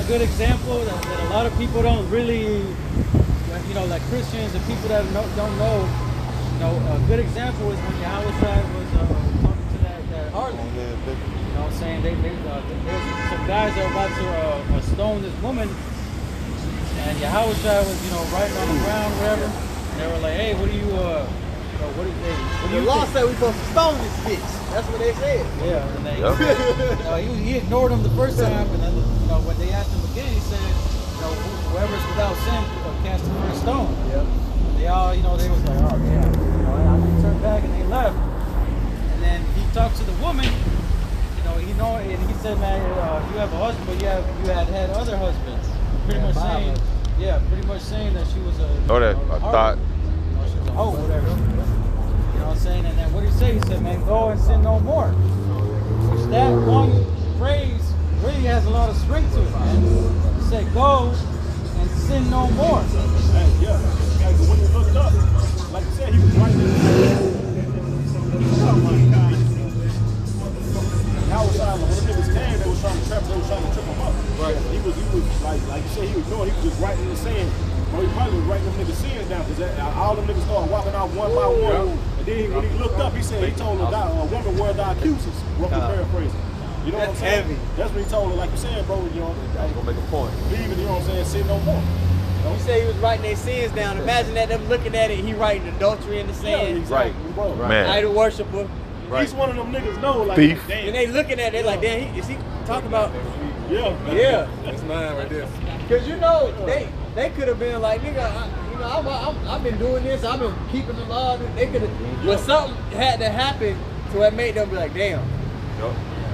good example that a lot of people don't really, you know, like Christians and people that don't know, you know, a good example is when Yahweh was talking to that harlot. You know what I'm saying? There was some guys that were about to stone this woman, and Yahweh was, you know, writing on the ground, whatever. And they were like, hey, what do you, what do you The law said we supposed to stone this bitch. That's what they said. Yeah, and they, he ignored them the first time, and then, you know, when they asked him again, he said, you know, whoever's without sin, cast the first stone. Yep. They all, you know, they was like, oh yeah, you know, and they turned back and they left. And then he talked to the woman, you know, and he said, man, you have a husband, but you had other husbands. Pretty much saying, pretty much saying that she was a. Oh, that I thought. She was a hoe, whatever. You know what I'm saying? And then what did he say? He said, man, go and sin no more. Which that one phrase really has a lot of strength to it, man. He said, go and sin no more. But when you looked up, like you said, he was right there. Oh my God. How was when the niggas came, they was trying to trap him up. Right. He was like you said, he was ignoring. He was just writing in the sand. Bro, he probably was writing them niggas' sins down because all them niggas started walking out one by one. And then when he looked up, he said, he told a woman where thy accusers. Roughly paraphrasing. You know what I'm saying? Heavy. That's what he told her. Like you said, bro, you know. I was gonna make a point. Leaving, you know what I'm saying? Sin no more. You say he was writing their sins down. Imagine that them looking at it, he writing adultery in the sand. Yeah, exactly, bro. Man. Idol worshiper. Each one of them niggas know, like, Thief. damn. And they looking at it like, damn, is he talking about? Yeah. That's mine right there. Cause you know they could have been like, nigga, I've been doing this, I've been keeping the law. They could have, but something had to happen to it made them be like, damn.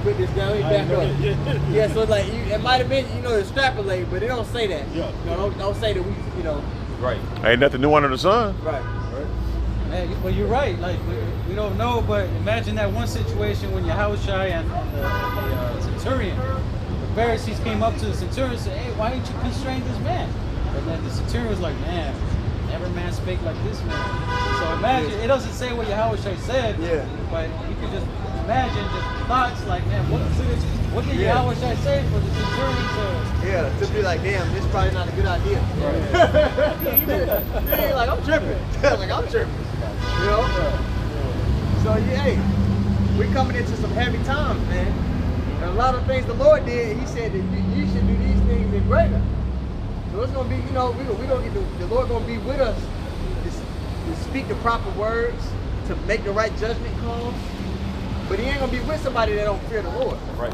Put this down, back up. Yeah, so like it might have been, you know, extrapolate, but it don't say that. Yeah. You know, don't say that we, you know. Right. Ain't nothing new under the sun. Right. Man, but you're right. Like we don't know, but imagine that one situation when Yahushua and the centurion, the Pharisees came up to the centurion and said, "Hey, why didn't you constrain this man?" And then the centurion was like, "Man, never man spake like this man." So imagine it doesn't say what Yahushua said, but you can just imagine just thoughts like, man, what did Yahushua say for the centurion to? Yeah, to be like, damn, this is probably not a good idea. Yeah, like I'm tripping. Like I'm tripping. You know? So hey, we coming into some heavy times, man. And a lot of things the Lord did, he said that you should do these things in greater. So it's gonna be, you know, we gonna get the Lord gonna be with us to speak the proper words, to make the right judgment calls. But he ain't gonna be with somebody that don't fear the Lord. Right.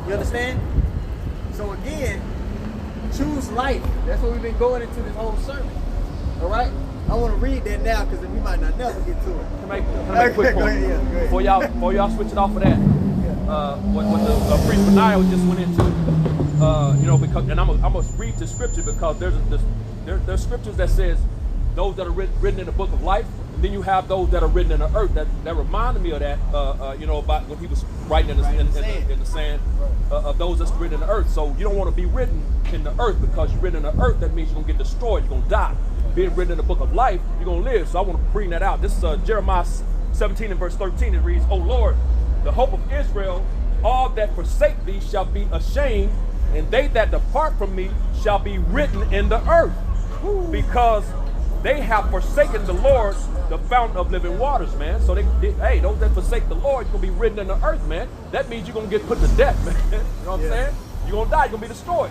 You understand? So again, choose life. That's what we've been going into this whole sermon. All right? I want to read that now because we might not never get to it. Can I make a quick Go point? ahead, go ahead. Before y'all switch it off of that, what the priest Benaiah just went into, you know, because, and I'm gonna read the scripture because there's scriptures that says those that are written in the book of life, and then you have those that are written in the earth. That reminded me of that, you know, about when he was writing in the sand of those that's written in the earth. So you don't want to be written in the earth because you're written in the earth. That means you're gonna get destroyed. You're gonna die. Being written in the book of life, you're gonna live. So I want to bring that out. This is Jeremiah 17 and verse 13. It reads, "O Lord, the hope of Israel, all that forsake thee shall be ashamed, and they that depart from me shall be written in the earth, because they have forsaken the Lord, the fountain of living waters," man. So hey, those that forsake the Lord, you're gonna be written in the earth, man. That means you're gonna get put to death, man. You know what I'm saying? You're gonna die. You're gonna be destroyed.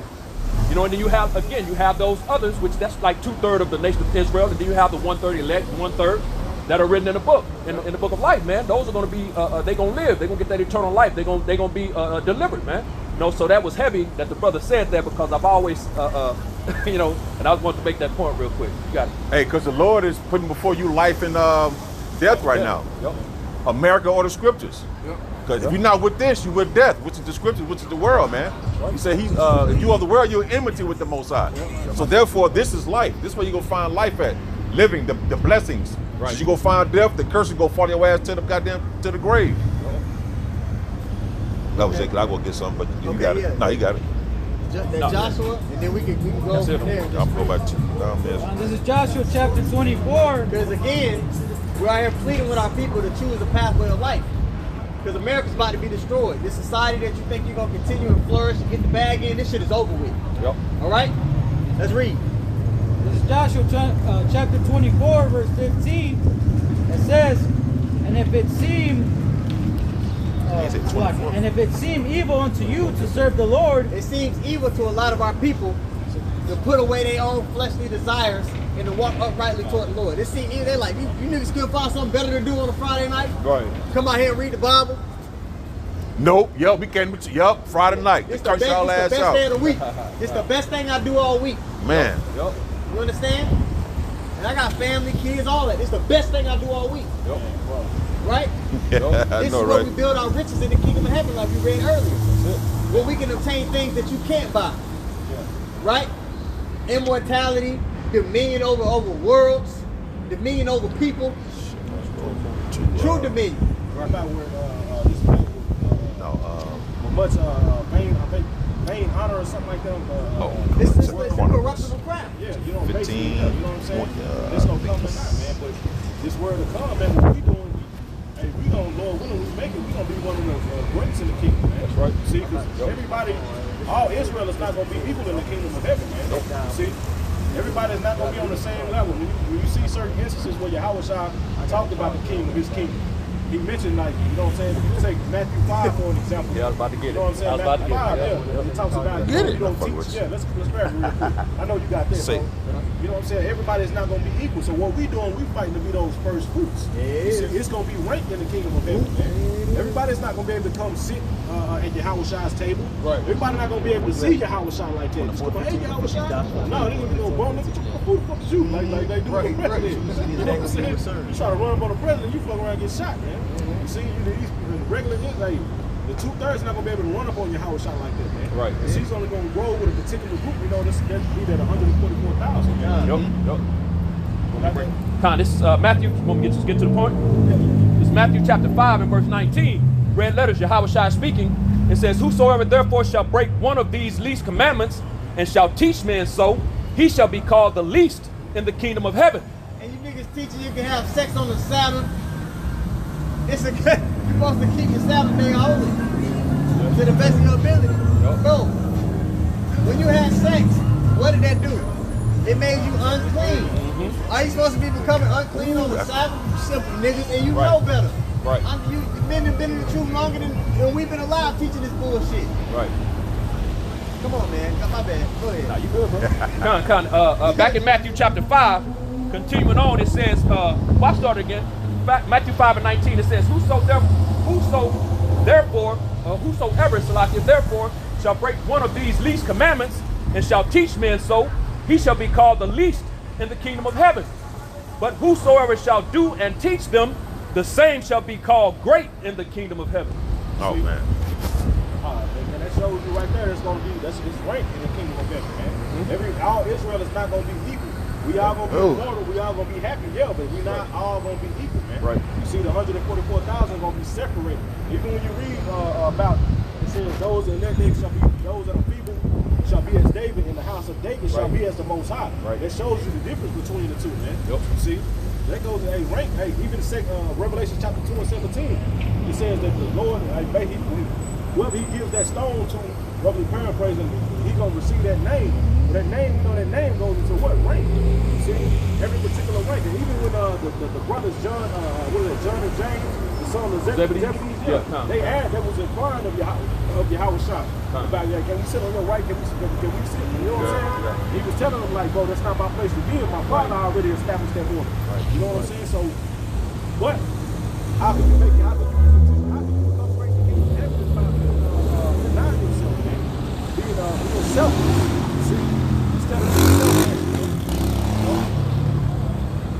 You know, and then you have those others, which that's like 2/3 of the nation of Israel, and then you have the 1/3 elect, 1/3 that are written in the book, in the book of life, man. Those are going to be, they going to live. They're going to get that eternal life. They're going to be delivered, man. You know, so that was heavy that the brother said that because I've always, you know, and I just wanted to make that point real quick. You got it. Hey, because the Lord is putting before you life and death right now. Yep. America or the scriptures. Because if you're not with this, you're with death, which is the scriptures, which is the world, man. He said, if you are the world, you're enmity with the Most High. So therefore, this is life. This is where you're going to find life at. Living, the blessings. Right. So you go find death, the curse will go follow your ass to the grave. That was it, because I go get something, but you got it. Yeah. No, you got it. Joshua, and then we can go from there. I'm going back to down there. This is Joshua chapter 24. Because again, we're out here pleading with our people to choose the pathway of life. Because America's about to be destroyed. This society that you think you're going to continue and flourish and get the bag in, this shit is over with. Yep. All right? Let's read. This is Joshua chapter 24, verse 15. It says, and if it seem He said 24. and if it seem evil unto you to serve the Lord, It seems evil to a lot of our people to put away their own fleshly desires and to walk uprightly toward the Lord. It seems evil. They're like, you niggas still find something better to do on a Friday night? Right. Come out here and read the Bible. Nope. Yep. We can't. Yep. Friday night. It's Curse the y'all best ass day of out. the week. It's the best thing I do all week. Man. Yep. You understand? And I got family, kids, all that. It's the best thing I do all week. Yep. Right? I This know, is where right? we build our riches in the kingdom of heaven, like we read earlier. Where we can obtain things that you can't buy. Right? Immortality, dominion over worlds, dominion over people, true dominion. Right about where this man No. with much vain honor or something like that. This is One a of those. corruptible crown. Yeah, you know, 15, basically, yeah, you know what I'm saying? 20, This gonna come tonight, man. But this word to come, man, what we doing, hey, we gonna, Lord willing, we make it, we gonna be one of the greatest in the kingdom, man. That's right. See, because everybody, all Israel is not gonna be equal in the kingdom of heaven, man. See, everybody is not gonna be on the same level. When you see certain instances where Yahweh Shah talked about the king of his kingdom, he mentioned, like, you know what I'm saying? If you take Matthew 5 for an example. Yeah, I was about to You get it. know what I'm saying? I was about to Matthew 5, get it. yeah. He talks about Get it. you don't Fuck with teach. you. Yeah, let's grab it real quick. I know you got that, Say. bro. You know what I'm saying? Everybody's not gonna be equal. So what we doing, we fighting to be those first fruits. You see, it's gonna be ranked in the kingdom of heaven, man. Everybody's not gonna be able to come sit at Yahweh Shah's table. Right. Everybody not gonna be able to see Yahweh Shah like that. Just come, hey, Yahweh Shah. No, they gonna be no bro, nigga. Who the fuck is you? Like they do with the president. You know what I'm saying? You try to run up on the president, you fuck around and get shot, man. You see, these regular niggas, like, the 2/3 not gonna be able to run up on Yahweh Shah like that, man. Right. Because he's only gonna grow with a particular group. You know, that's be at 144,000. Yep. Yep. Like that. Con, this is Matthew. Want me to get to the point? This is Matthew chapter 5 and verse 19. Red letters, Yahweh Shai is speaking. It says, whosoever therefore shall break one of these least commandments and shall teach men so, he shall be called the least in the kingdom of heaven. And you niggas teaching you can have sex on the Sabbath. It's a good. You're supposed to keep your Sabbath day holy to the best of your ability. No. When you had sex, what did that do? It made you unclean. Are you supposed to be becoming unclean on the Sabbath? You simple niggas, and you know better. Right. You've been in the truth longer than we've been alive teaching this bullshit. Right. Come on, man. My bad. Go ahead. Now you good, bro. Back in Matthew chapter 5, continuing on, it says, watch start again. Matthew 5 and 19, it says, whosoever, Salakia, therefore, shall break one of these least commandments and shall teach men so, he shall be called the least in the kingdom of heaven. But whosoever shall do and teach them, the same shall be called great in the kingdom of heaven. Oh man. And that shows you right there, it's ranked in the kingdom of heaven, man. All Israel is not gonna be equal. We all gonna be immortal, we all gonna be happy, yeah, but we not all gonna be equal, man. Right. You see, the 144,000 gonna be separated. Even when you read about, it says those in their days shall be, those that are feeble shall be as David, in the house of David shall be as the Most High. Right. That shows you the difference between the two, man. Yep. You see, that goes to rank. Hey, even Revelation chapter 2 and 17, it says that the Lord, whoever he gives that stone to, roughly paraphrasing, he gonna receive that name. But that name, that name goes into what rank? You see, every particular rank. And even when the brothers John, John and James, the son of Zebedee, they was inquiring of Yahweh Shah about, can we sit on your right? Can we sit? You know what I'm saying? He was telling them like, bro, that's not my place to be. My father already established that order. You know what I'm saying? So, what? How can you become great in the kingdom of heaven is by denying yourself, man? Being selfish. See, instead of being selfish.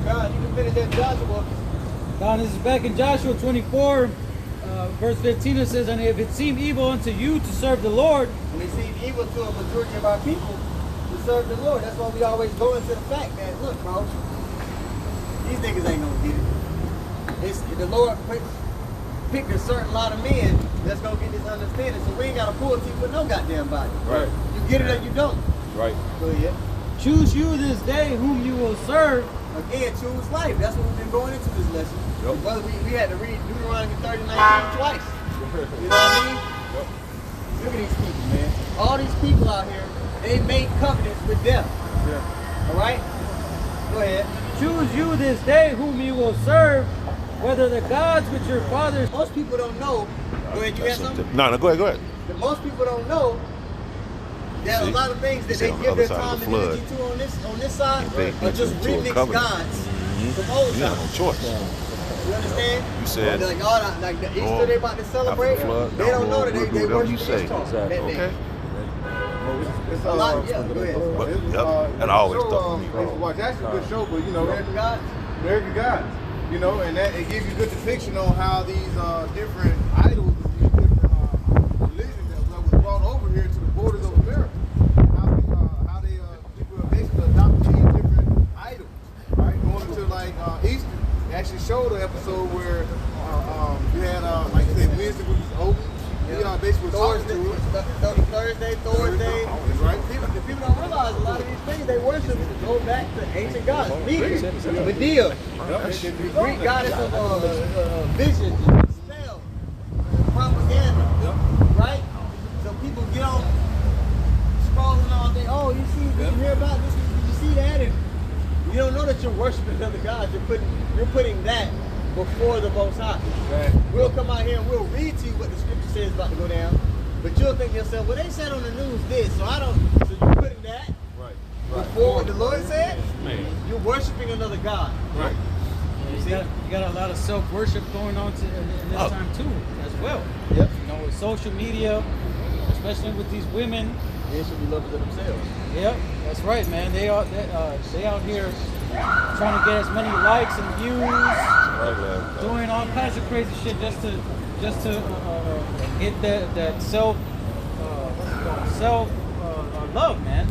God, you can finish that Joshua. Now, this is back in Joshua 24, verse 15. It says, and if it seem evil unto you to serve the Lord, When it seems evil to a majority of our people to serve the Lord, that's why we always go into the fact that, look, bro, these niggas ain't gonna get it. It's the Lord picked a certain lot of men that's gonna get this understanding. So we ain't gotta pull teeth with no goddamn body. Right. You get it or you don't. Right. Go ahead. choose you this day whom you will serve, Again, choose life. That's what we've been going into this lesson. Yep. Brother, we had to read Deuteronomy 30:19 twice. You know what I mean? Look at these people, man. All these people out here, they made covenants with death. Yeah. All right? Go ahead. Choose you this day whom you will serve, whether the gods which your fathers. Most people don't know. Go ahead, you got something? No, go ahead. That most people don't know that See? a lot of things that It's they on the give other their side time of the and energy flood. to on this side They are just enter into a remix covenant. gods from old You have no times. choice. You understand? You said, like all that, like the Easter Lord, they about to celebrate. after the flood, They don't know that we'll they do whatever you worship say. Ishtar that day. Okay. It's A lot, yeah, go ahead. But, It's, yep, that always show, stuck with me, I used to bro. watch. That's a good show, but you know, American gods. American Gods, you know, and that it gives you good depiction on how these different idols, these different religions that was brought over here to the borders of America, how they people are basically adopting these different idols, right? Going into like Easter, they actually showed an episode where you had like you said Wednesday was open. Yeah. Basically Thursday, Thursday. right? The people don't realize a lot of these things they worship go back to ancient gods. Medea, the Greek goddess of vision, spell, propaganda, right? So people get on scrolling all day. Oh, you see, did you hear about this? Did you see that? And you don't know that you're worshiping other gods. You're putting that before the Most High. Right. We'll come out here and we'll read to you what the scripture says about to go down. But you'll think to yourself, well, they said on the news this, so I don't. So you're putting that before what the Lord said? You're worshiping another God. Right. You got a lot of self-worship going on in this time too, as well. Yep. You know, with social media, especially with these women. They should be lovers of themselves. Yep, that's right, man. They out here trying to get as many likes and views, doing all kinds of crazy shit just to get that self love, man.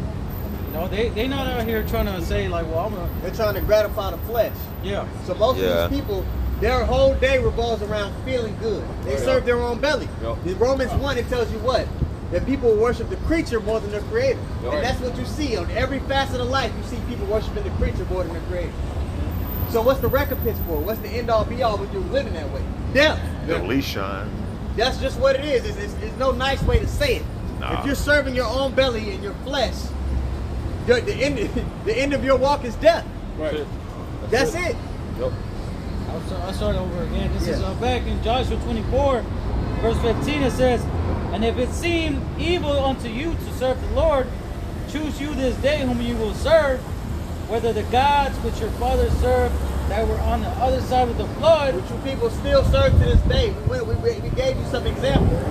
You know, they not out here trying to say like, well, They're trying to gratify the flesh. yeah. So most of these people, their whole day revolves around feeling good. They serve their own belly. Yep. In Romans 1, it tells you what? That people worship the creature more than their creator. Yep. And that's what you see on every facet of life. You see people worshiping the creature more than their creator. So what's the recompense for? What's the end all be all when you're living that way? Death. At least shine. That's just what it is. It's no nice way to say it. Nah. If you're serving your own belly and your flesh, the end of your walk is death. Right. That's it. Yep. I'll start over again. This is Yeah. back in Joshua 24, verse 15. It says, "And if it seem evil unto you to serve the Lord, choose you this day whom you will serve, whether the gods which your fathers served that were on the other side of the flood." Which you people still serve to this day. We gave you some examples.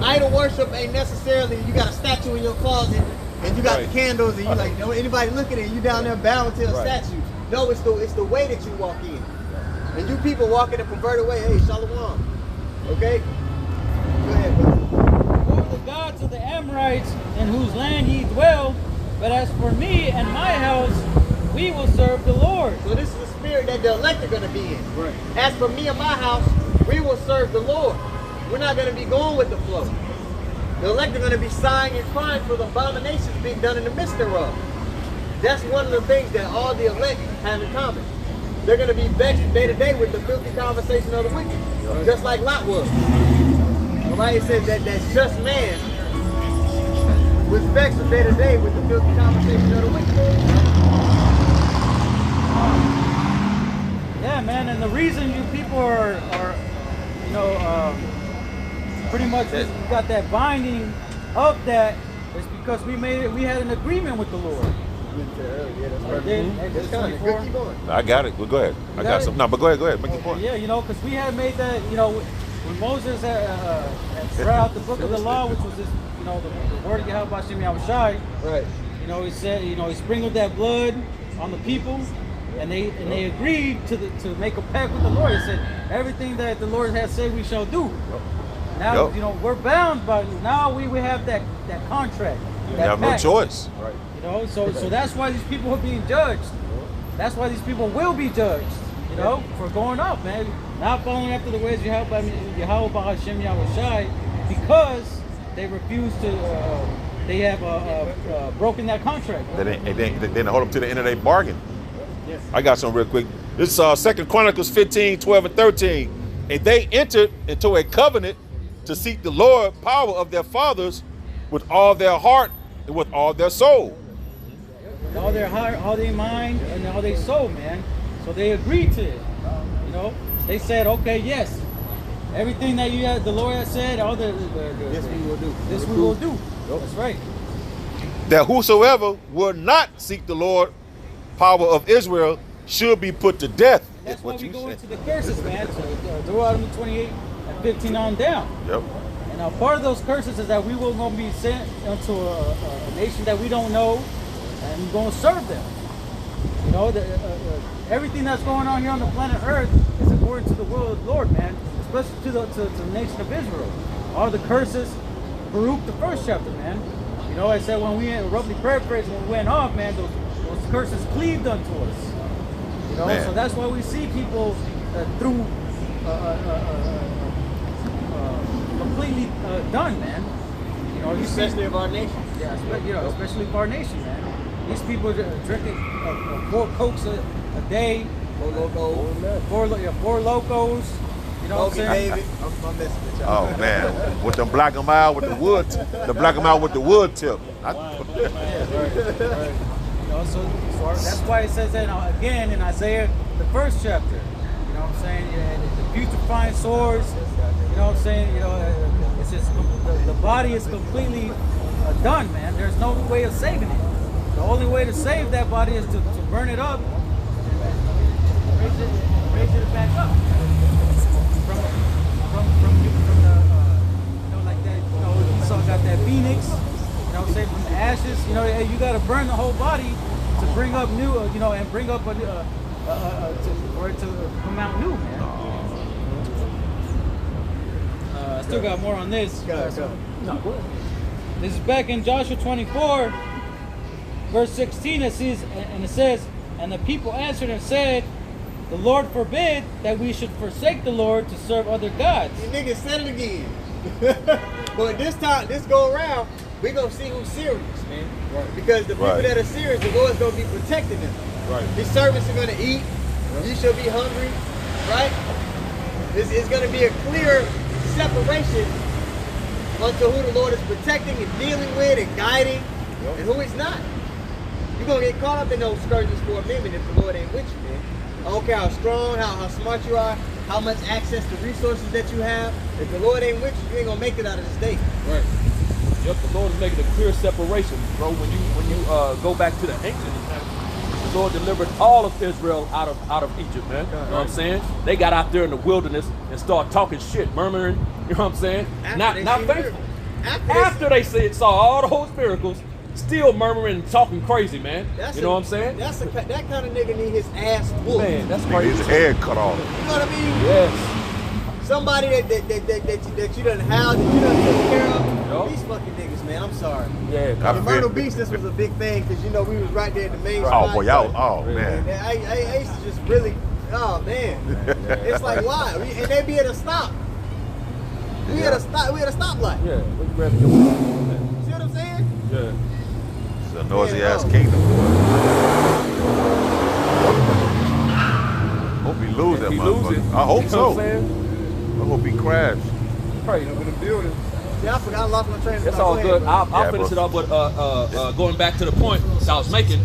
Idol worship ain't necessarily you got a statue in your closet and you got the candles and you like, no anybody looking at it, you down there bowing to a statue. No, it's the way that you walk in. And you people walk in a perverted way. Hey, Shalom. Okay? Go ahead, brother. Or the gods of the Amorites in whose land ye dwell, but as for me and my house, we will serve the Lord. So this is the spirit that the elect are going to be in. Right. As for me and my house, we will serve the Lord. We're not going to be going with the flow. The elect are going to be sighing and crying for the abominations being done in the midst thereof. That's one of the things that all the elect have in common. They're going to be vexed day to day with the filthy conversation of the wicked, just like Lot was. All right, it says that just man was vexed day to day with the filthy conversation of the wicked. Yeah, man, and the reason you people are you know, pretty much we got that binding of that is because we had an agreement with the Lord. It's coming. Good, keep going. I got it. Well, go ahead. I got it? some. No, but go ahead. Make your point. Yeah, you know, because we had made that, you know, when Moses had spread out the book of the law, which was this, you know, the word of Yahweh Hashem Yahushai. Right. You know, he said, you know, he sprinkled that blood on the people, and they agreed to make a pact with the Lord. He said, everything that the Lord has said we shall do. Now, you know, we're bound by, now we have that contract. You have no choice. Right. You know, so that's why these people are being judged. That's why these people will be judged, you know, for going up, man. Not following after the ways Yahweh Hashem Yahushai, because they refuse to, they have broken that contract. They didn't hold them to the end of their bargain. Yes. I got some real quick. This is 2 Chronicles 15, 12, and 13. And they entered into a covenant to seek the Lord power of their fathers with all their heart and with all their soul. With all their heart, all their mind, and all their soul, man. So they agreed to it. You know, they said, okay, yes, everything that you had, the Lord has said, all the This we will do. this we will do. That's right. That whosoever will not seek the Lord power of Israel should be put to death. And that's is why what we you go said. into the curses, man. So Deuteronomy 28 and 15 on down. Yep. And part of those curses is that we will going to be sent into a nation that we don't know, and we're going to serve them. You know, everything that's going on here on the planet Earth is according to the will of the Lord, man. Especially to the nation of Israel. All the curses, Baruch, the first chapter, man. You know, I said when we roughly paraphrased when we went off, man, those curses cleaved unto us. You know, Man. so that's why we see people through completely done, man. You know, Especially of our nation. yeah, especially for our nation, man. These people are drinking 4 Cokes a day, Four Loko. 4 Locos. You know what I'm Kobe saying? David. I'm messing with y'all. Oh man, with them black 'em out with the wood, the black 'em out with the wood tip. Yeah, right. You know, so that's why it says that again in Isaiah, the first chapter. You know what I'm saying? Yeah, the putrefying sores. You know what I'm saying? You know, it's just the body is completely done, man. There's no way of saving it. The only way to save that body is to burn it up, and raise it back up from the you know, like that. You know, Esau got that phoenix. You know what I'm saying? From the ashes. You know, you got to burn the whole body to bring up new. You know, and bring up for it to come out new, man. I still got more on this. Go. This is back in Joshua 24, verse 16. It says, and the people answered and said, the Lord forbid that we should forsake the Lord to serve other gods. You niggas said it again. But this go around, we gonna see who's serious, man. Right. Because the people Right. that are serious, the Lord's gonna be protecting them. Right. His servants are gonna eat. You shall be hungry, right? It's gonna be a clear separation unto who the Lord is protecting and dealing with and guiding, and who he's not. You're gonna get caught up in those scourges for a minute if the Lord ain't with you, man. I don't care how strong, how smart you are, how much access to resources that you have. If the Lord ain't with you, you ain't gonna make it out of this day. Right. Yep, the Lord is making a clear separation, bro. When you go back to the ancient, the Lord delivered all of Israel out of Egypt, man. You know what I'm saying? They got out there in the wilderness and start talking shit, murmuring. You know what I'm saying? After Not they seen faithful. miracles. After they saw all those miracles, still murmuring and talking crazy, man. You know what I'm saying? That kind of nigga need his ass whooped. Man, that's Nigga, his crazy. head cut off. You know what I mean? Yes. Somebody that you done housed, that you done took care of. Yup. These fucking niggas, man. I'm sorry. Yeah. I In Myrtle Beach, this was a big thing because you know we was right there at the main Oh spot. boy, y'all. Oh And man. I used to just really, oh man, it's like why? And they be at a stop. We at a stop. We at a stoplight. Yeah. What you grabbing your man? See what I'm saying? Yeah. It's a noisy ass no. kingdom. Hope he lose that He motherfucker. loses. I hope You know so. what I'm saying? I hope he crash. Crazy. In the building. Yeah, I forgot I lost my train of It's thought. all Go good. ahead, bro. I'll Yeah, finish bro. it up with going back to the point that I was making.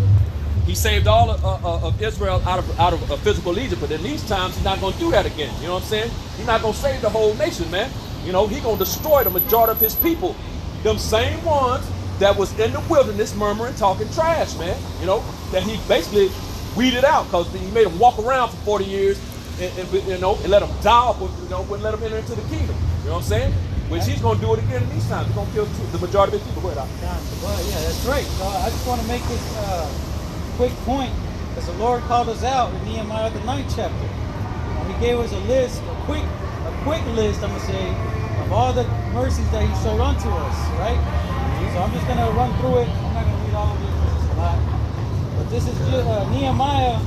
He saved all of Israel out of a physical Egypt, but in these times he's not going to do that again. You know what I'm saying? He's not going to save the whole nation, man. You know, he's going to destroy the majority of his people. Them same ones that was in the wilderness murmuring, talking trash, man. You know, that he basically weeded out because he made them walk around for 40 years and you know, and let them die off, you know, wouldn't let them enter into the kingdom. You know what I'm saying? Which he's going to do it again in these times. He's going to kill the majority of his people. Go ahead, Al. Well, yeah, that's right. I just want to make this quick point because the Lord called us out in Nehemiah the 9th chapter. He gave us a list, a quick list, I'm gonna say, of all the mercies that He showed unto us, right? So I'm just gonna run through it. I'm not gonna read all of it because it's a lot. But this is Nehemiah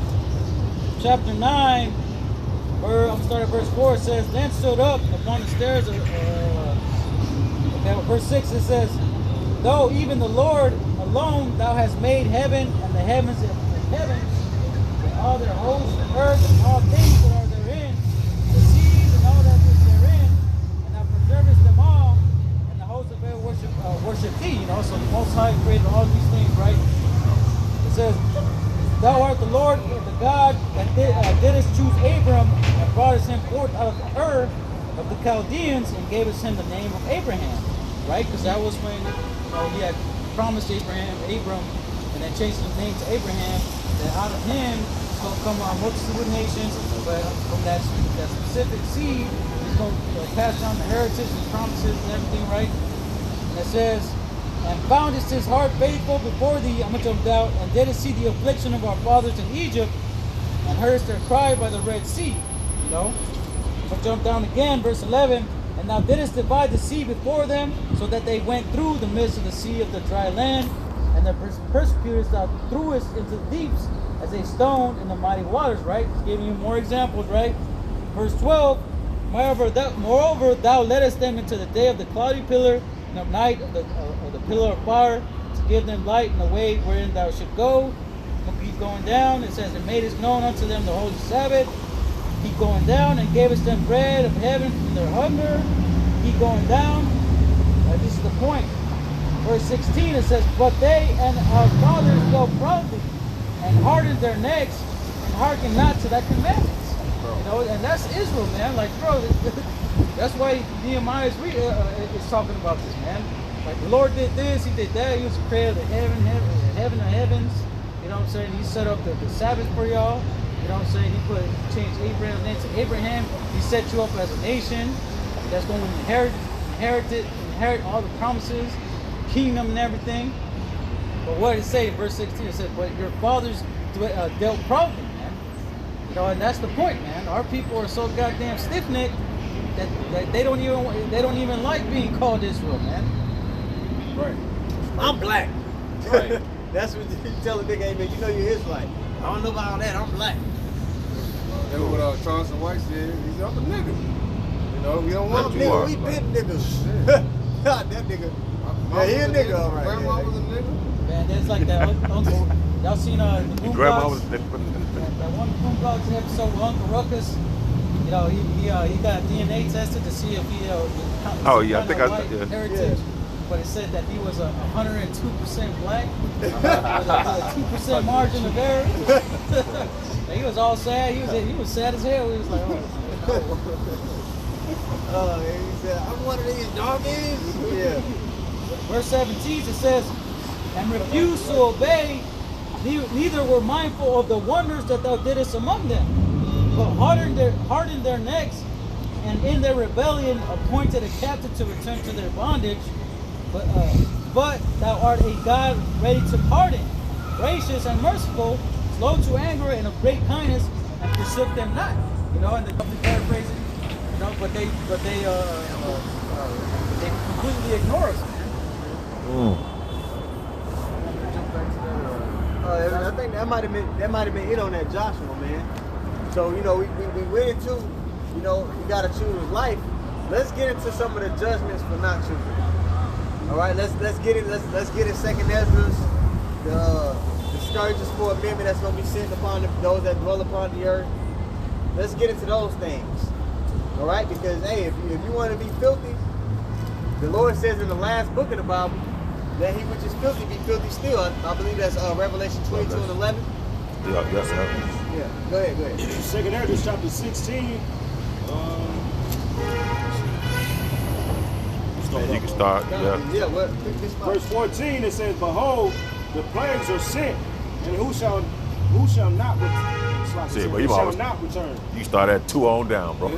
chapter 9. I'm starting at verse 4. It says, "Then stood up upon the stairs of." Verse 6 it says, "Though even the Lord alone, thou hast made heaven and the heavens and heavens, and all their hosts, the earth, and all things that are therein, the seas and all that is therein, and thou preservest them all, and the hosts of heaven worship thee. You know, so the Most High created all these things, right? It says, thou art the Lord, the God that didst choose Abram and broughtest him forth out of Ur of the Chaldeans and gavest him the name of Abraham, right? Because that was when he had promised Abram, and then changed his name to Abraham. That out of him is going to come a multitude of nations, but from that specific seed, he's going to pass down the heritage and promises and everything, right? And it says, and foundest his heart faithful before thee, I'm going to jump down, and didst see the affliction of our fathers in Egypt, and heardest their cry by the Red Sea. You know? I'm going to jump down again, verse 11. And thou didst divide the sea before them, so that they went through the midst of the sea of the dry land, and their persecutors thou threwest into the deeps as a stone in the mighty waters, right? It's giving you more examples, right? Verse 12. Moreover, thou leddest them into the day of the cloudy pillar, and of night of the pillar of fire, to give them light in the way wherein thou should go. We'll keep going down. It says, and madest known unto them the holy Sabbath. Keep going down, and gavest them bread of heaven from their hunger. Keep going down. This is the point. Verse 16, it says, but they and our fathers dealt proudly, and hardened their necks, and hearkened not to thy commandments. You know, and that's Israel, man. Like, bro, that's why Nehemiah is talking about this, man. Like, the Lord did this, he did that. He was the creator of the heaven of heavens. You know what I'm saying? He set up the Sabbath for y'all. You know what I'm saying? He changed Abraham's name to Abraham. He set you up as a nation that's going to inherit all the promises, kingdom and everything. But what did it say in verse 16? It said, but your fathers dealt proudly, man. You know, and that's the point, man. Our people are so goddamn stiff-necked that they don't even like being called Israel, man. Right. I'm black. Right. That's what you tell a nigga, hey man, you know you're Israelite. I don't know about all that, I'm black. That's what Charleston White said. He's up a nigga. You know, we don't want Nigga, to. we been niggas. That nigga. Yeah, he a nigga, all right. Grandma Yeah. was a nigga. Man, that's like that uncle. Y'all seen the Grandma was that one Boondocks episode with Uncle Ruckus? You know, he got DNA tested to see if he Oh, yeah, I think white yeah. heritage. But it said that he was 102% black with a 2% margin of error. And he was all sad. He was sad as hell. He was like, And he said, I'm one of these doggies. Yeah. Verse 17, it says, and refused to obey, neither were mindful of the wonders that thou didst among them, but hardened their necks, and in their rebellion appointed a captive to return to their bondage. But thou art a God ready to pardon, gracious and merciful, slow to anger and of great kindness, and forsook them not. You know, and the paraphrasing, you know, but they completely ignore us, man. I think that might have been it on that Joshua, man. So you know, we went into, you know, you gotta choose life. Let's get into some of the judgments for not choosing. All right, let's get it. Let's get it. Second Ezra's, the scourges for amendment that's gonna be sent upon those that dwell upon the earth. Let's get into those things. All right, because hey, if you want to be filthy, the Lord says in the last book of the Bible that he which is filthy be filthy still. I believe that's Revelation 22 and 11. Yeah, yes, sir. Yeah, go ahead. Second Ezra chapter 16. And you can start, yeah. Yeah, what? Verse 14, it says, behold, the plagues are sent, and who shall not return? See, but Who you shall always- not return? You start at 2 on down, bro. I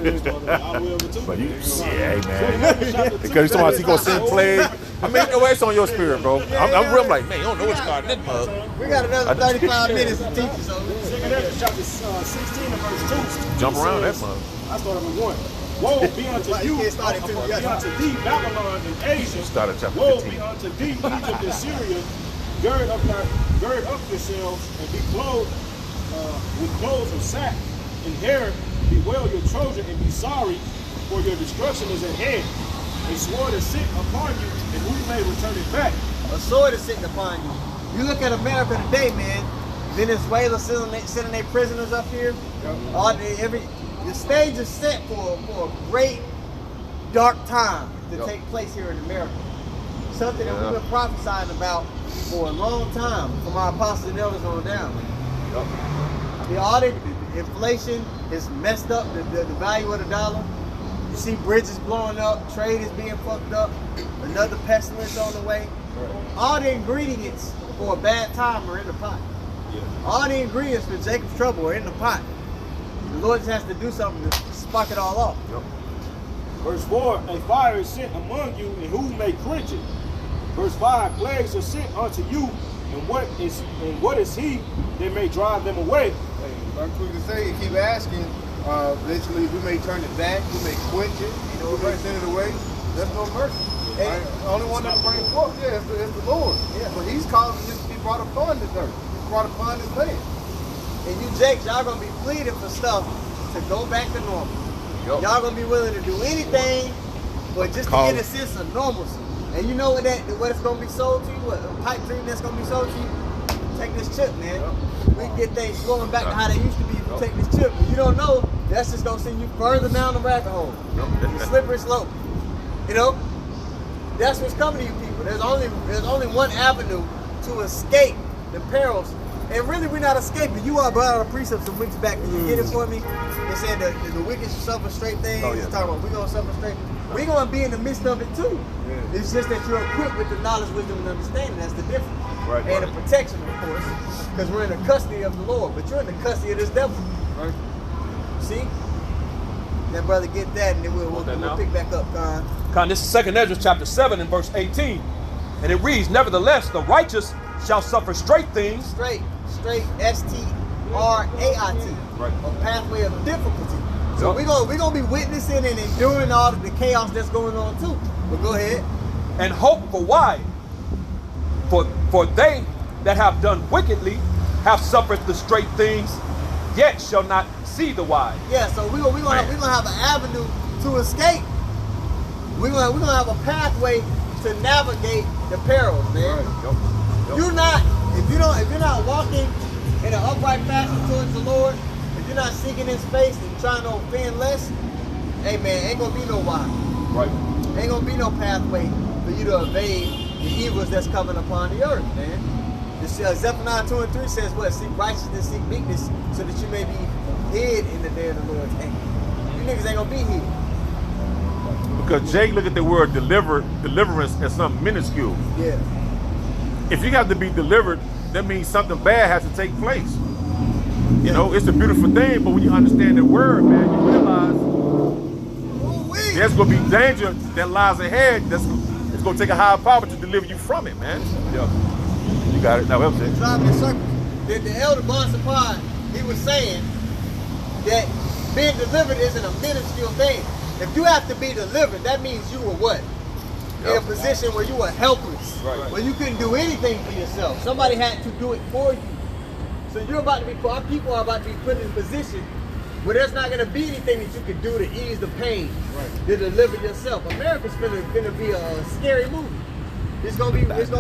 will, but But you, yeah, Second man. Ezra chapter 2 Because you says, he gonna send plague. I mean, no, it's on your spirit, bro. I'm real like, man, you don't know what's starting this mug. We got another 35 minutes to teach you, so Second Ezra chapter 16 and verse 2. Jump it around that says, mug. I started with 1. Woe be unto Like, you, you can't start it too. be unto thee, Babylon and Asia. Start at chapter Woe 15. be unto thee, Egypt and Syria. Gird up yourselves and be clothed with clothes of sack and hair. Bewail your children and be sorry, for your destruction is at hand. A sword is sent upon you, and who may return it back? a sword is sitting upon you. You look at America today, man. Venezuela sending their prisoners up here. The stage is set for a great dark time to take place here in America. Something that we've been prophesying about for a long time, from our apostles and elders on down. The inflation has messed up the value of the dollar. You see bridges blowing up, trade is being fucked up, another pestilence on the way. All the ingredients for a bad time are in the pot. All the ingredients for Jacob's trouble are in the pot. The Lord just has to do something to spark it all off. Verse 4, a fire is sent among you, and who may quench it? Verse 5, plagues are sent unto you, and what is he that may drive them away? Hey, if I'm quick to say, keep asking, literally, we may turn it back, we may quench it, we may send it away. There's no mercy. Hey, The only one that can bring forth, it's the Lord. Yeah. So he's causing this to be brought upon this earth. He's brought upon this land. And you Jakes, y'all gonna be pleading for stuff to go back to normal. Y'all gonna be willing to do anything, but just to get a sense of normalcy. And you know what it's gonna be sold to you? What a pipe dream that's gonna be sold to you? Take this chip, man. We can get things flowing back to how they used to be if you take this chip. But you don't know, that's just gonna send you further down the rabbit hole. You slippery slope. You know? That's what's coming to you people. There's only one avenue to escape the perils. And really, we're not escaping. You all brought out a precept some weeks back. Can you get it for me? It said that the wicked shall suffer straight things. It's talking about we're going to suffer straight. We're going to be in the midst of it too. It's just that you're equipped with the knowledge, wisdom, and understanding. That's the difference. And the protection, of course, because we're in the custody of the Lord. But you're in the custody of this devil. Right. See? That brother get that, and then we'll pick back up, Con. This is 2 Ezra chapter 7 and verse 18. And it reads, nevertheless, the righteous shall suffer straight things. Straight, S-T-R-A-I-T. Right. A pathway of difficulty. So we're gonna be witnessing and enduring all of the chaos that's going on too. But go ahead. And hope for why? For they that have done wickedly have suffered the straight things, yet shall not see the why. Yeah, so we're gonna have an avenue to escape. We're gonna have a pathway to navigate the perils, man. If you're not walking in an upright fashion towards the Lord, if you're not seeking His face and trying to offend less, hey man, ain't gonna be no why. Right. Ain't gonna be no pathway for you to evade the evils that's coming upon the earth, man. Zephaniah 2 and 3 says what? Seek righteousness, seek meekness, so that you may be hid in the day of the Lord's anger. You niggas ain't gonna be hid. Because Jake look at the word deliverance as something minuscule. Yeah. If you have to be delivered, that means something bad has to take place. You know, it's a beautiful thing, but when you understand the word, man, you realize there's going to be danger that lies ahead. It's going to take a higher power to deliver you from it, man. Yeah. You got it. Now, what was it? Driving in circles. The elder Bonsapan, he was saying that being delivered isn't a minuscule thing. If you have to be delivered, that means you were what? In a position where you were helpless, where you couldn't do anything for yourself. Somebody had to do it for you. So our people are about to be put in a position where there's not going to be anything that you can do to ease the pain, to deliver yourself. America's gonna be a scary movie. It's gonna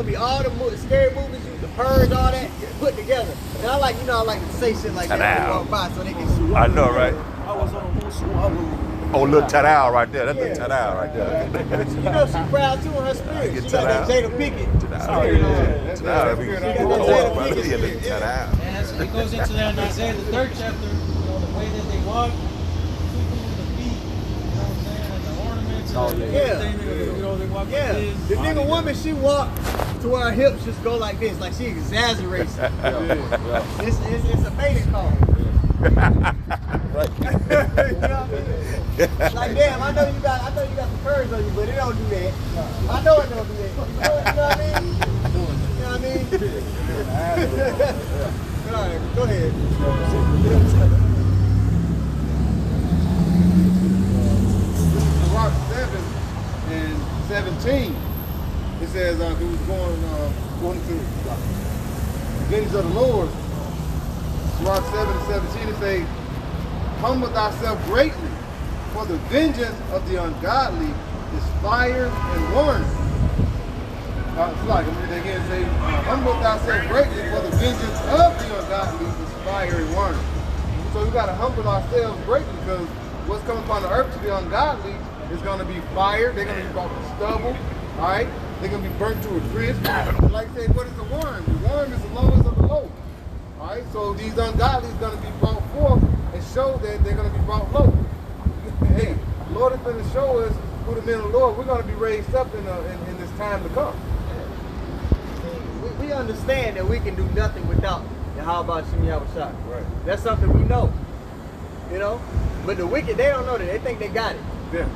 be all the scary movies, the Purge, all that put together. And I like to say shit like that when by so they can. I know, right? I was on Oh, little Tadal right there. That's the Tadal right there. But you know she's proud too in her spirit. She got that Jada Pinkett. And it goes into that in Isaiah the 3rd chapter, the way that they walk, the feet, you know what I'm saying, and the ornaments, and everything, they walk like this. The nigga woman, she walked to her hips just go like this, like she exaggerates. It's a mating call. You know what I mean? Like damn, I know you got the curves on you, but it don't do that. I know it don't do that. You know what I mean? You know what I mean? All right, go ahead. Mark 7 and 17, it says he was going to the beginnings of the Lord. Mark 7 and 17, it says, humble thyself greatly, for the vengeance of the ungodly is fire and warning. like, I mean, again, say, humble thyself greatly, for the vengeance of the ungodly is fire and worm. So we got to humble ourselves greatly, because what's coming upon the earth to the ungodly is going to be fire. They're going to be brought to stubble. All right, they're going to be burnt to a crisp. Like I said, what is the worm? The worm is the lowest of the low. All right, so these ungodly is going to be brought forth and show that they're going to be brought low. Hey, the Lord is going to show us who the men of the Lord. We're going to be raised up in this time to come. We understand that we can do nothing without Yahweh Shem Yahushua. Right. That's something we know. You know? But the wicked, they don't know that. They think they got it. Yeah.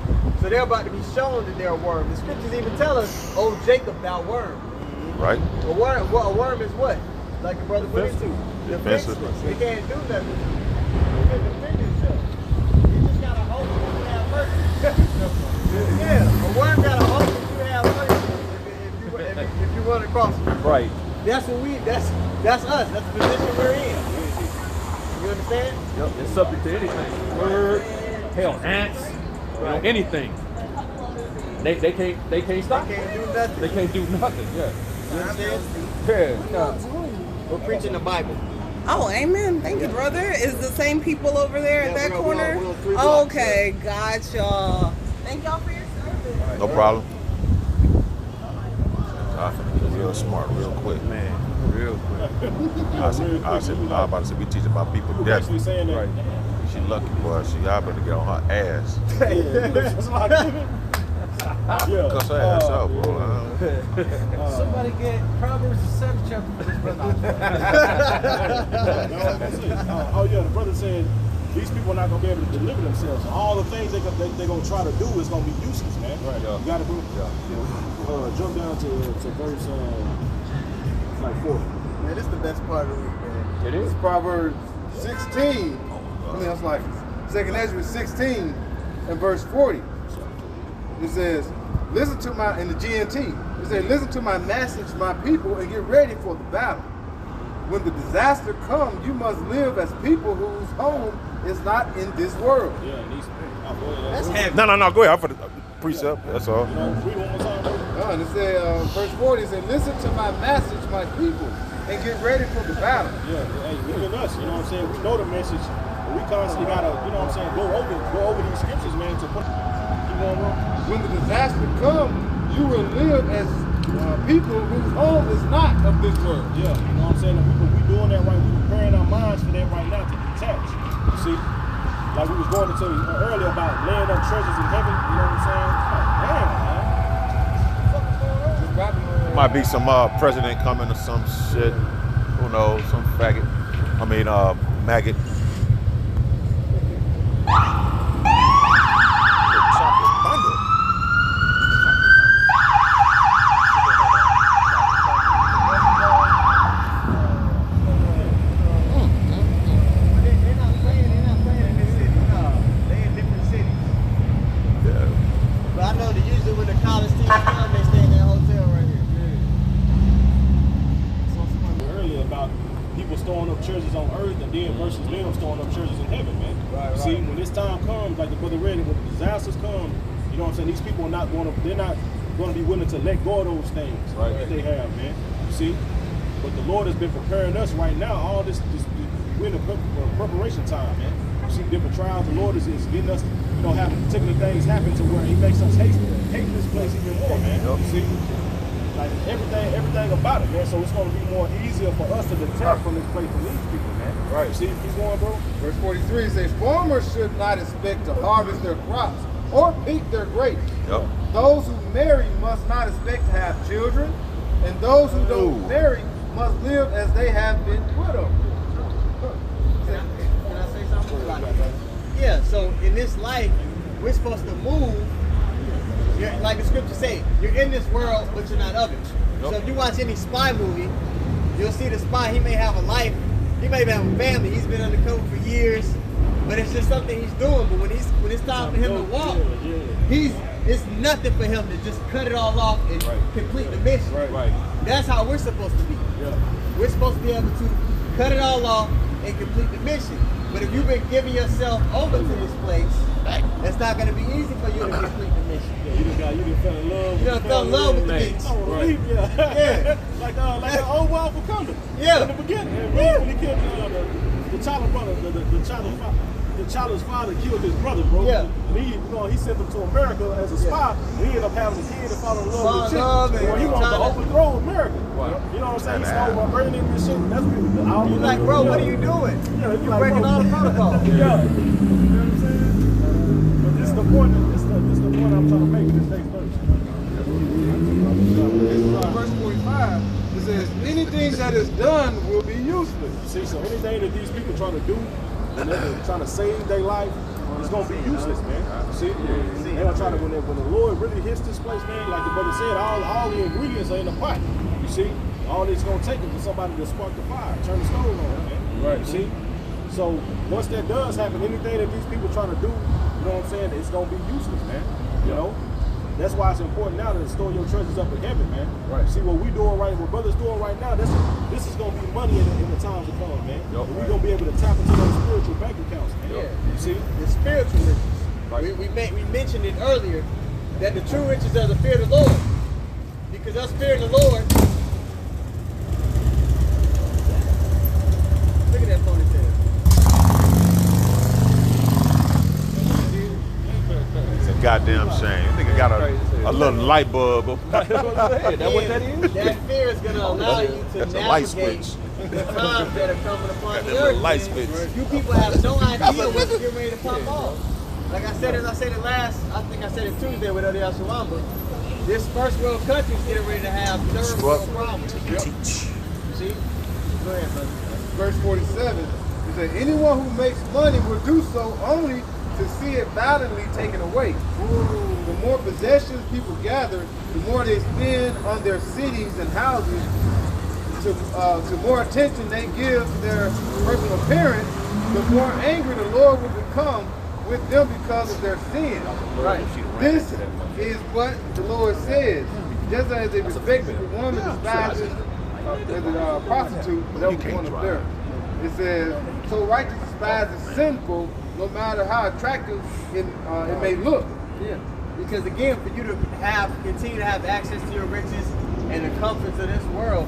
So they're about to be shown that they're a worm. The scriptures even tell us, "Oh Jacob, thou worm." Right? A worm is what? Like your brother went into. Defensive. They can't do nothing. They can defend themselves. You just gotta hope that you have mercy. Yeah, a worm gotta hope that you have mercy if you run across it. Right. That's what that's us. That's the position we're in. You understand? Yep. It's subject to anything. Word, hell, ants, you know, anything. They can't stop. They can't do nothing. They can't do nothing. Yeah. You understand? Yeah. We're preaching the Bible. Oh, amen. Thank you, brother. Is the same people over there at that corner? we're on 3 blocks, Okay, gotcha. Thank y'all for your service. No problem. I finna get real smart real quick. Man, real quick. I said, I'm about to say, we teaching about people Who death. actually saying that? She lucky, boy. I better get on her ass. It's like, yeah. Cuss her ass out, bro. Somebody get Proverbs the 7th chapter for this brother. Oh yeah, the brother said these people are not gonna be able to deliver themselves. All the things they're gonna try to do is gonna be useless, man. Right. You gotta jump down to verse like 40. Man, this is the best part of the week, man. It is. It's Proverbs 16. I mean, that's like 2nd Ezra 16 and verse 40. It says, listen to my, in the GNT, it says, listen to my message, my people, and get ready for the battle. When the disaster comes, you must live as people whose home is not in this world. Yeah, and these That's heavy. No, go ahead. I'm for the precept. That's all. read one more time, bro. And it says, verse 40, it says, listen to my message, my people, and get ready for the battle. Yeah, hey, look at us, you know what I'm saying? We know the message, but we constantly gotta, you know what I'm saying, go over these scriptures, man, to put keep going, bro. When the disaster comes, you will live as people whose home is not of this world. Yeah, you know what I'm saying? We doing that right, we preparing our minds for that right now to detach. You see? Like we was going into earlier about laying up treasures in heaven, you know what I'm saying? Like, damn, man. What the fuck is going on? Might be some president coming or some shit. Who knows? Some faggot. I mean, maggot. Chocolate thunder. They're not playing in this city. No, they in different cities. Yeah. But I know that usually when the college team come, they stay in that hotel right here. Earlier about people storing up treasures on earth and then versus them storing up treasures in heaven, man. Right, See, right. when this time comes, like the brother read it, when the disasters come, you know what I'm saying, these people are not going to, they're not going to be willing to let go of those things that they have, man. You see? But the Lord has been preparing us right now, all this we're in a preparation time, man. You see different trials, the Lord is getting us, you know, having particular things happen to where he makes us hate this place even more, man. You see? Like everything about it, man. So it's going to be more easier for us to detect from this place from these people, man. Right. See, keep going, bro. Verse 43 says, farmers should not expect to harvest their crops or pick their grapes. Yep. Those who marry must not expect to have children, and those who don't marry must live as they have been widowed. Can I say something? Yeah, so in this life, we're supposed to move. Like the scripture say, you're in this world, but you're not of it. So if you watch any spy movie, you'll see the spy, he may have a life, he may have a family, he's been undercover for years, but it's just something he's doing. But when it's time for him to walk, it's nothing for him to just cut it all off and complete the mission. Right. That's how we're supposed to be. Yeah. We're supposed to be able to cut it all off and complete the mission. But if you've been giving yourself over to this place, it's not going to be easy for you to complete the mission. Yeah, you done fell in love. You done fell in love with the bitch. Oh, right. Yeah. like an old wild for condom. Yeah. In the beginning. When he killed the T'Challa brother, the T'Challa's father killed his brother, bro. Yeah. And he sent him to America as a spy. And he ended up having a kid and fall in love with Love the chick. and Well, he wanted to China. overthrow America. Wow. You know what I'm saying? He started by burning this shit. That's what You're like, bro, what are you doing? Yeah, You're breaking all the protocol. Yeah. You know what I'm saying? But this is the point. This is the point I'm trying to make in this next verse. Verse 45, it says, anything that is done will be useless. See, so anything that these people trying to do, and they're trying to save their life, it's gonna be useless, man. See, they're gonna try to when the Lord really hits this place, man. Like the brother said, all the ingredients are in the pot. You see, all it's gonna take is for somebody to spark the fire, turn the stove on, man. Right. You see, so once that does happen, anything that these people trying to do, you know what I'm saying, it's gonna be useless, man. You know. That's why it's important now to store your treasures up in heaven, man. Right. See what we doing right, what brothers doing right now. This is gonna be money in the times to come, man. Yep. And we're gonna be able to tap into those spiritual bank accounts, man. Yeah. You see, The spiritual riches. Right. We mentioned it earlier that the true riches are the fear of the Lord. Because us fearing the Lord. Look at that ponytail. It's a goddamn shame. I think I got a little light bulb. That's what that is? That fear is going to allow you to That's a light navigate switch. the times that are coming upon That the little earth. light man. switch. You people have no idea what's getting ready to pop off. Like I said, as I said it last, I think I said it Tuesday with Odiel Shawamba, this first world country is getting ready to have third world problems. Teach. You see? Go ahead, brother. Verse 47, it says, anyone who makes money will do so only to see it violently taken away. The more possessions people gather, the more they spend on their cities and houses, to more attention they give to their personal appearance, the more angry the Lord will become with them because of their sin. Right. This is what the Lord says. Just as a respectable woman despises a prostitute, that was one up there. It says, so righteous despise is sinful, no matter how attractive it may look. Yeah. Because again, for you to continue to have access to your riches and the comforts of this world,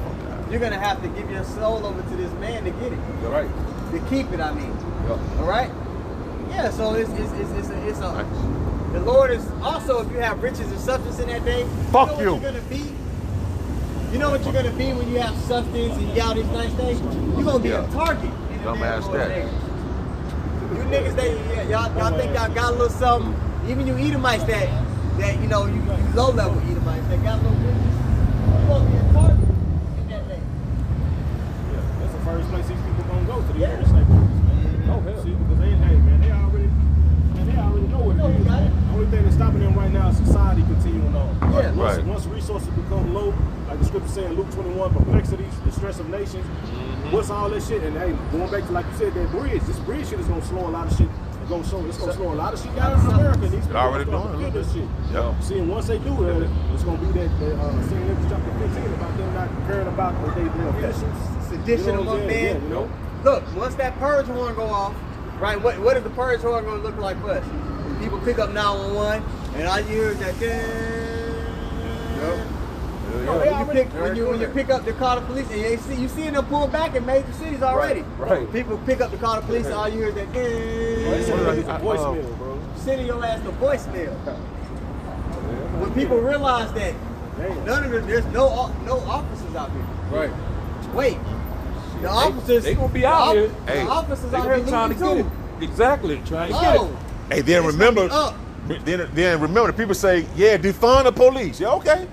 you're gonna have to give your soul over to this man to get it. You're right. To keep it, I mean. Yep. All right. Yeah. So it's the Lord is also, if you have riches and substance in that day, Fuck you know you. what you're gonna be. You know what you're gonna be when you have substance and you got these nice days. You're gonna be a target. In the Dumbass that. You niggas, y'all think y'all got a little something. Even you Edomites that you know you low level Edomites that got a little business. You gonna be a target in that day. yeah, that's the first place these people gonna go to these rich neighborhoods, man. Oh, hell. See, because they already know what it is. got it. The only thing that's stopping them right now is society continuing on. Yeah. Right. Once resources become low, like the scripture saying, Luke 21, perplexities, the stress of nations, what's all that shit? And hey, going back to like you said, that bridge, this bridge shit is gonna slow a lot of shit. It's gonna slow a lot of shit down in America. These people already gonna doing feel it. this shit. Yeah. See, and once they do it, it's gonna be that saying in chapter 15 about them not caring about what they officials. Sedition You know what among I'm men. saying? Yeah, you know? Look, once that purge horn go off, right? What is the purge horn gonna look like for us? People pick up 911, and all you hear is that. When you pick up the car to police, and you see them pull back in major cities already. Right. People pick up the car to police, and all you hear is that. It's a voicemail, bro. Sending your ass to voicemail. When people realize that there's no officers out here. Right. Wait, the officers They gonna be out here. The Hey, officers They out gonna here be trying to looting get it. too. Exactly. Trying to get it. Oh, Hey, then It's gonna remember, be up. then remember, the people say, yeah, defund the police. Yeah, okay.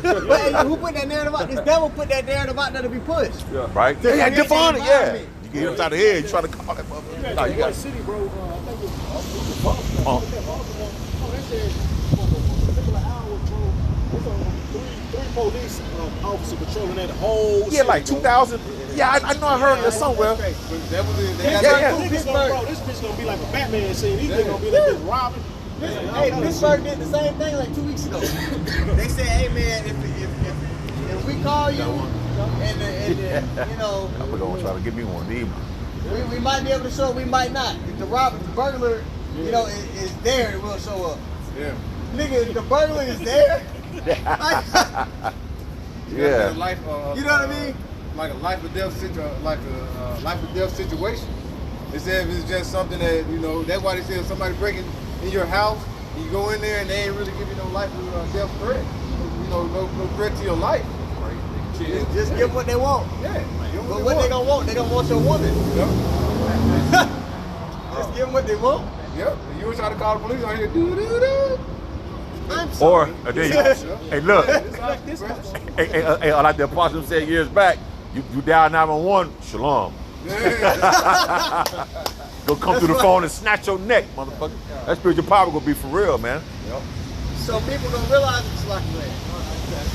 But who put that narrative out? This devil put that narrative out there to be pushed. Right? To Yeah, create defund that it, yeah. environment. You get him out of here, you try to call that You motherfucker. got No, you Boy got City, bro. I think it's Baltimore. That said, for a particular hour, bro, there's only three police officers patrolling that whole yeah, city, like bro. 2000. Yeah, I know I heard it somewhere. But that was it. They Yeah, got yeah. that This bitch gonna be like a Batman scene. These niggas gonna be like this Robin. Hey, Pittsburgh did the same thing like 2 weeks ago. They said, "Hey man, if we call you, and you know, I'm gonna try to get me one. Need one. We might be able to show up, we might not. If the burglar, you know, is there, it will show up. Yeah. Nigga, if the burglar is there, Yeah. Life, you know what I mean? like a life or death situation. They say if it's just something that, you know, that's why they say if somebody breaking in your house, you go in there and they ain't really give you no life or death threat. You know, no threat to your life. Just give them what they want. Yeah. But what they gonna want? They gonna want your woman. Yep. Just give them what they want. Yep. You were trying to call the police on here. Doo-doo-doo. I'm sorry. Or hey, look. Hey, like the apostle said years back, you dial 911, shalom. Go come through the phone and snatch your neck, motherfucker. That spiritual power gonna be for real, man. Yep. So people gonna realize it's like that.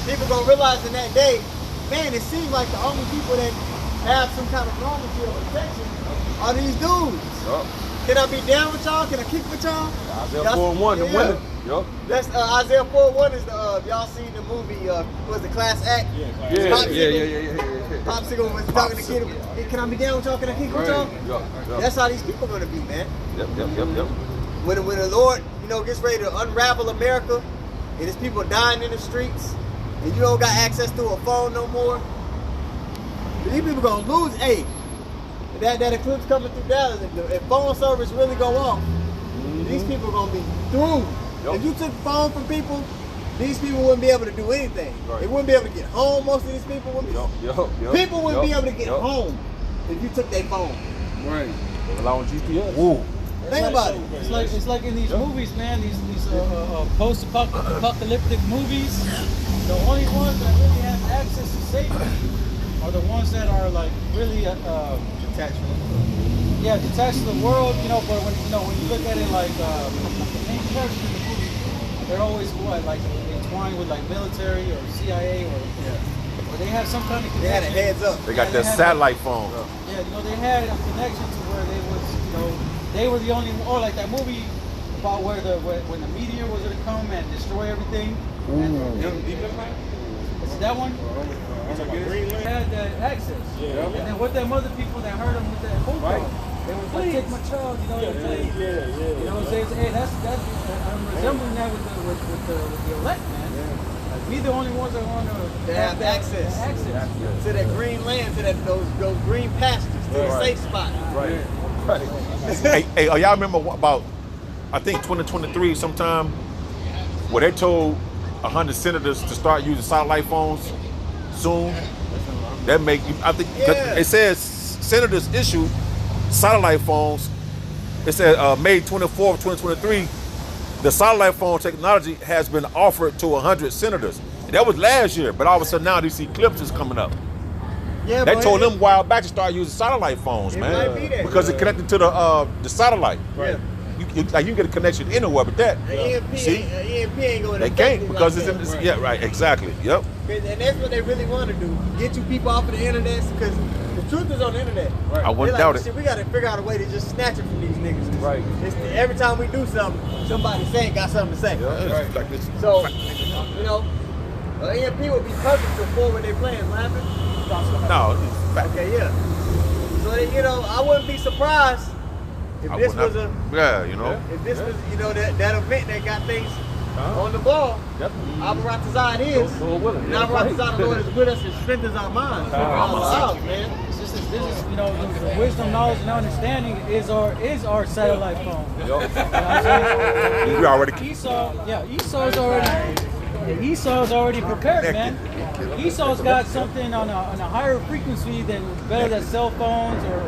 People gonna realize in that day, man, it seems like the only people that have some kind of normalcy or protection are these dudes. Yup. Can I be down with y'all? Can I kick with y'all? Isaiah 4:1, the women. Yup. That's Isaiah 4:1 is the y'all seen the movie was the Class Act? Yeah. Popsicle was talking to kid. Hey, can I be down with y'all? Can I kick with y'all? Yup. That's how these people gonna be, man. Yep. When the Lord, you know, gets ready to unravel America, and there's people dying in the streets, and you don't got access to a phone no more, these people gonna lose. Hey, that eclipse coming through Dallas, if phone service really go off, these people gonna be through. Yep. If you took phone from people, these people wouldn't be able to do anything. Right. They wouldn't be able to get home. Most of these people wouldn't be. People wouldn't be able to get home if you took their phone. Right. Allowing GPS. Woo. Think about it. It's like in these movies, man. These post-apocalyptic movies. The only ones that really have access to safety are the ones that are like really detached from the world. Yeah, detached to the world. You know, but when you look at it like the main characters in the movie, they're always like entwined with like military or CIA or they have some kind of connection. They had a heads up. They got their satellite phone. Yeah, you know, they had a connection to where they was, you know, they were the only, or like that movie about when the meteor was gonna come and destroy everything. Is it that one? They had that access. Yeah. And then what them other people that heard them with that phone call, they was like, take my child, you know what I'm saying? You know what I'm saying? Hey, I'm resembling that with the elect, man. Like, we the only ones that want to have access to that green land, to those green pastures, to the safe spot. Right. Hey, y'all remember about, I think 2023 sometime, where they told 100 senators to start using satellite phones soon? That make you, I think, it says senators issue satellite phones. It said May 24th, 2023, the satellite phone technology has been offered to 100 senators. And that was last year, but all of a sudden now these eclipses coming up. Yeah, They told them a while back to start using satellite phones, man, might be that. because it connected to the satellite. Right. You can get a connection anywhere, but that EMP ain't going to they can't because it's in this. Yeah, right, exactly. Yep. And that's what they really want to do: get you people off of the internet, because the truth is on the internet. I wouldn't They're doubt like, it. shit, we got to figure out a way to just snatch it from these niggas. Right. Every time we do something, somebody got something to say. Yeah, like this. So, you know, EMP would be perfect to forward their plans. What happened? No, it's fact. Okay, yeah. So, you know, I wouldn't be surprised if I this would was not- yeah, you know. if this was, you know, that event that got things on the ball. Abaratazah it is. Lord willing. And Abaratazah, the Lord is with us and strengthens our minds. Man. This is you know, the wisdom, knowledge, and understanding is our satellite phone. You know what I'm saying? We already Esau's already prepared, man. Esau's got something on a higher frequency better than cell phones or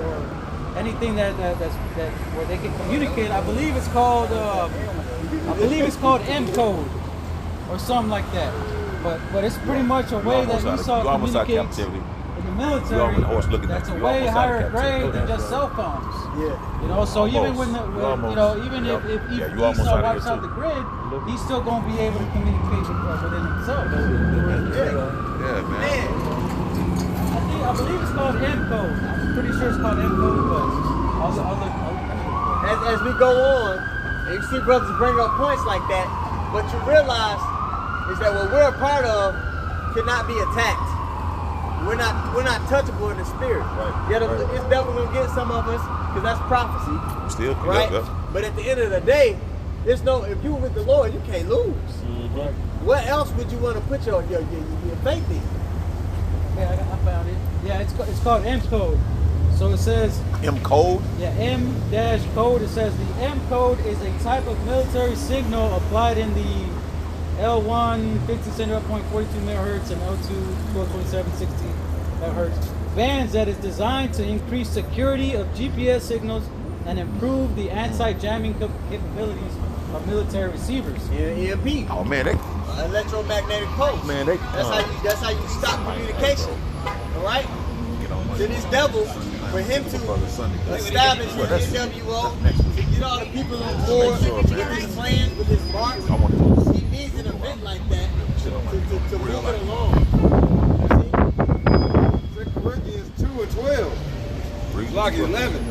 anything that's where they can communicate. I believe it's called M code or something like that. But it's pretty much a way that Esau communicates in the military. That's a way higher grade than just cell phones. Yeah. You know, so even if almost Esau out of wipes here, out too. the grid, he's still gonna be able to communicate within himself. Yeah, man. Man, I believe it's called M code. I'm pretty sure it's called M code, but I'll look. as we go on, and you see brothers bring up points like that, what you realize is that what we're a part of cannot be attacked. we're not touchable in the spirit. Right. Yeah, this devil gonna get some of us because that's prophecy, Still, right? yep. But at the end of the day, there's no. If you with the Lord, you can't lose. Right. What else would you want to put your faith in? Yeah, I found it. Yeah, it's called M code. So it says, M code. yeah, M-code. It says the M code is a type of military signal applied in the L1 15.42 megahertz and L2 1227 60 megahertz bands that is designed to increase security of GPS signals and improve the anti-jamming capabilities of military receivers. EMP. Oh man, they Electromagnetic pulse. Man, they- that's how you stop communication. All right. get on my To this devil, for him to Brother Sunday. establish Well, his that's- NWO, that's next to get all the people on board sure, with man. his plans, with his march, I want to he needs an event like that to real move life. it along. 2 Corinthians 2 and 12. read Block 11.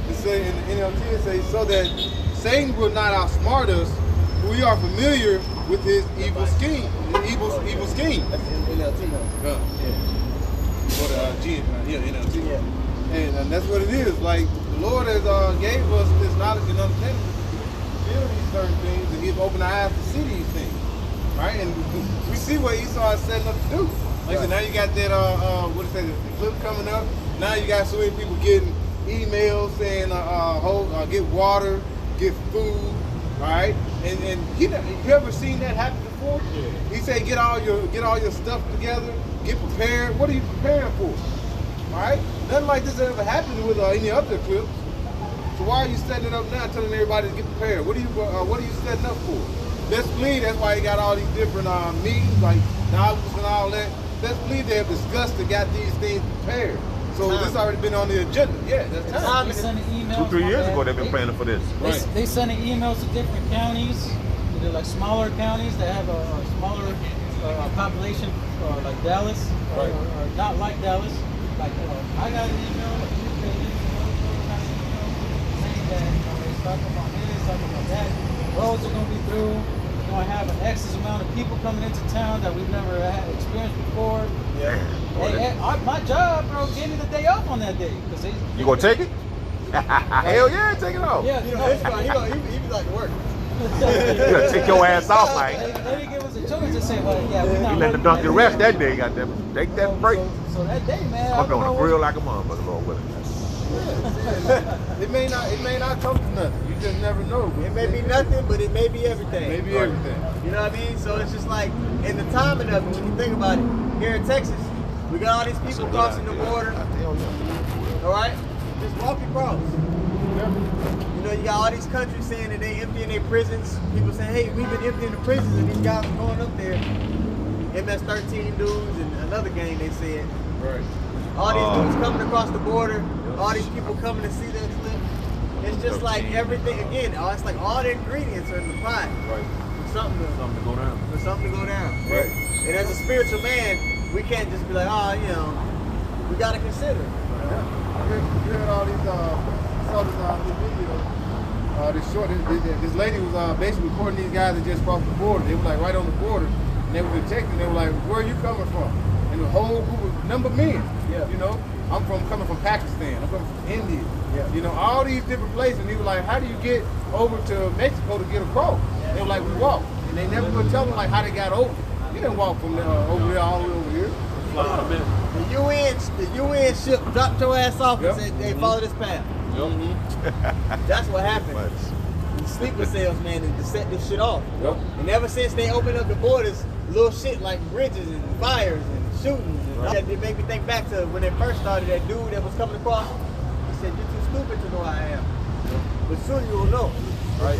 It say in the NLT, it says, so that Satan will not outsmart us, we are familiar with his evil scheme. His evil scheme. That's NLT. Or the NLT. Yeah. And that's what it is. Like the Lord has gave us this knowledge and understanding to feel these certain things, and He's opened our eyes to see these things, right? And we see what Esau is setting up to do. Like I said, now you got that what is that? The clip coming up. Now you got so many people getting emails saying, get water, get food, right? And you ever seen that happen before? Yeah. He said, get all your stuff together, get prepared. What are you preparing for? All right? Nothing like this ever happened with any other clips. So why are you setting it up now, telling everybody to get prepared? What are you setting up for? Let's believe that's why you got all these different meetings, like knowledge and all that. Let's believe they have discussed and got these things prepared. So this already been on the agenda. Yeah, that's time. They sending emails. 2-3 years my ago, bad. they've been planning for this. They sending emails to different counties, either like smaller counties that have a smaller population, like Dallas, or not like Dallas. Like I got an email, saying that it's talking about this, talking about that. Roads are gonna be through. We're gonna have an X amount of people coming into town that we've never had experienced before. Yeah. Hey, my job, bro, gave me the day off on that day. You gonna take it? Hell yeah, take it off. Yeah, You know, it's fine. He be like to work. You gotta take your ass off, like. They didn't give us a choice to say, well, yeah, we're not. You let the working donkey that rest day. that day, goddamn. Take that break. So that day, man, I'm I don't going to know grill like a motherfucker, Lord willing. It may not come to nothing. You just never know. It may be nothing, but it may be everything. Maybe everything. You know what I mean? So it's just like, in the timing of it, when you think about it, here in Texas, we got all these people crossing the border. All right? Just walk across. You know, you got all these countries saying that they emptying their prisons. People saying, hey, we've been emptying the prisons, and these guys are going up there. MS-13 dudes and another gang, they said. Right. All these dudes coming across the border, all these people coming to see that clip. It's just like everything, again, it's like all the ingredients are in the pot. Right. For something to go down. For something to go down. Right. And as a spiritual man, we can't just be like, we got to consider. You heard all these, saw this video, this short, this lady was basically reporting these guys that just crossed the border. They were like right on the border, and they were detecting. They were like, where are you coming from? And the whole group of number of men, you know, coming from Pakistan, I'm coming from India, you know, all these different places. And he was like, how do you get over to Mexico to get across? They were like, we walked. And they never would tell them like how they got over. You didn't walk from over there all the way over here. The UN ship dropped your ass off and said, hey, follow this path. That's what happened. The sleeper cells, man, to set this shit off. And ever since they opened up the borders, little shit like bridges and fires and shootings. And it made me think back to when they first started, that dude that was coming across, he said, you're too stupid to know I am. But soon you will know. Right.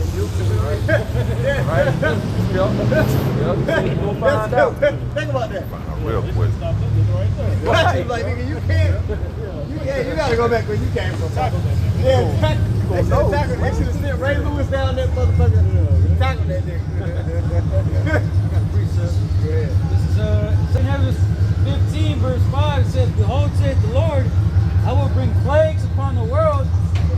Yeah. Right. We'll find out. Think about that. Real quick. Watch it, like, nigga, you can't. You gotta go back where you came from. Yeah, they should have sent Ray Lewis down that motherfucker. Tackle that nigga. This is St. Exodus 15, verse 5. It says, behold, saith the Lord, I will bring plagues upon the world,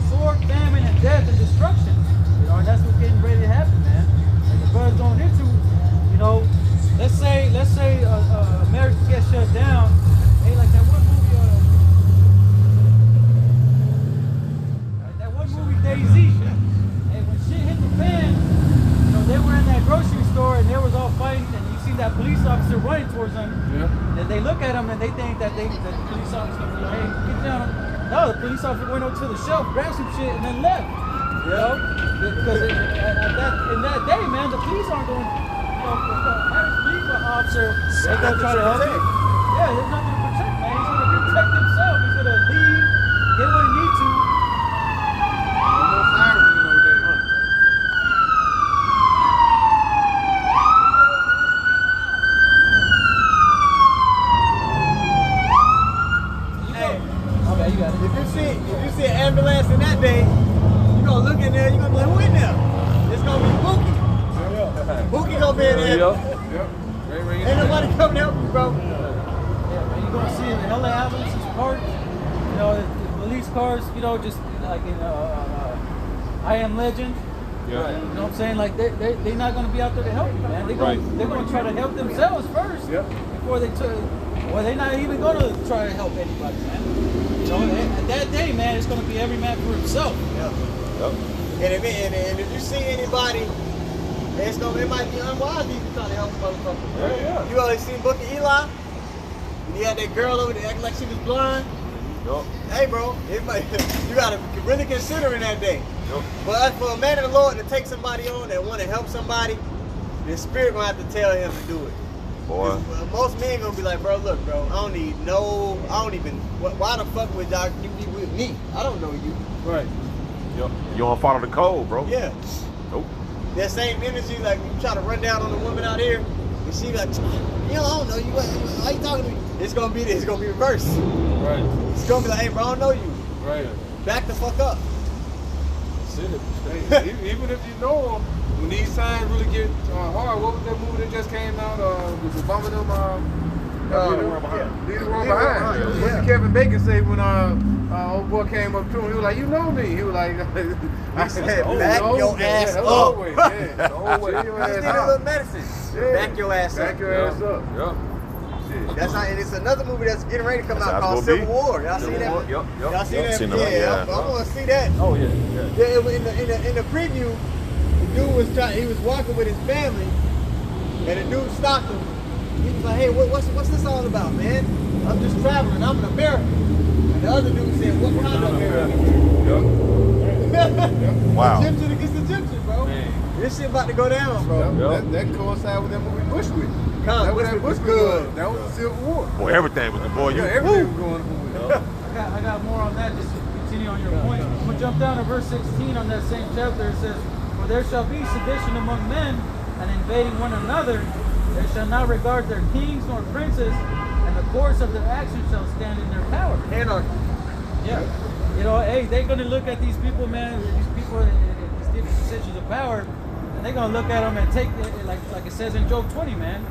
sword, famine, and death, and destruction. You know, and that's what's getting ready to happen, man. Like the brother's going into, you know, let's say America gets shut down. Hey, like that they look at them and they think that the police officer was like, hey, get down. No, the police officer went up to the shelf, grabbed some shit, and then left. You know? Because in that day, man, the police aren't going to, average police officer, they're going to try to help you. Yeah, there's nothing to protect, man. He's going to protect himself. He's going to leave, get what he needs to. Almost sirens in those days. Okay, you got it. If you see an ambulance in that day, you gonna look in there, you gonna be like, who in there? It's gonna be Bookie. Bookie gonna be in there. Yeah. Ain't nobody coming to help you, bro. Yeah, man, you're gonna see the LA ambulances parked. You know, the police cars. You know, just like in I Am Legend. Yeah. You know what I'm saying? Like they're not gonna be out there to help you, man. They're gonna try to help themselves first before they took. Well, they're not even gonna try to help anybody, man. You know, at that day, man, it's gonna be every man for himself. And if you see anybody, it might be unwise even trying to help a motherfucker. You always seen Booker Eli? When he had that girl over there acting like she was blind? Hey, bro, you gotta really consider in that day. But for a man of the Lord to take somebody on that want to help somebody, the Spirit gonna have to tell him to do it. Boy. Most men gonna be like, bro, look, bro, why the fuck would you be with me? I don't know you. Right. You don't follow the code, bro. Yeah. Nope. That same energy, like you try to run down on a woman out here, and she like, I don't know you. Why you talking to me? It's gonna be reversed. Right. It's gonna be like, hey, bro, I don't know you. Right. Back the fuck up. Hey, even if you know them, when these times really get hard, what was that movie that just came out? Was it Bumming Them? Leave the World Behind. Leave the World Behind. What did Kevin Bacon say when old boy came up to him? He was like, you know me. He was like, I said, back your ass up. Always, yeah. Always. You just need a little medicine. Yeah. Back your ass up. Back your ass up. Yeah. That's not, and it's another movie that's getting ready to come That's out how called it's gonna Civil be. War. Y'all see that? Y'all see that? Seen them, Yeah, I want to see that. Oh yeah. In the preview, the dude was walking with his family, and the dude stopped him. He was like, hey, what's this all about, man? I'm just traveling. I'm an American. And the other dude said, what kind of American? Wow. Egyptian against Egyptian, bro. This shit about to go down, bro. That coincided with that movie Bushwick. Bushwick was good. That was the Civil War. Boy, everything was the boy. Yeah, everything was going on. I got more on that, just to continue on your point. I'm going to jump down to verse 16 on that same chapter. It says, for there shall be sedition among men, and invading one another. They shall not regard their kings nor princes, and the course of their actions shall stand in their power. Anarchy. Yeah. You know, hey, they're going to look at these people, man, these people in these different positions of power, and they're going to look at them and take it, like it says in Job 20, man.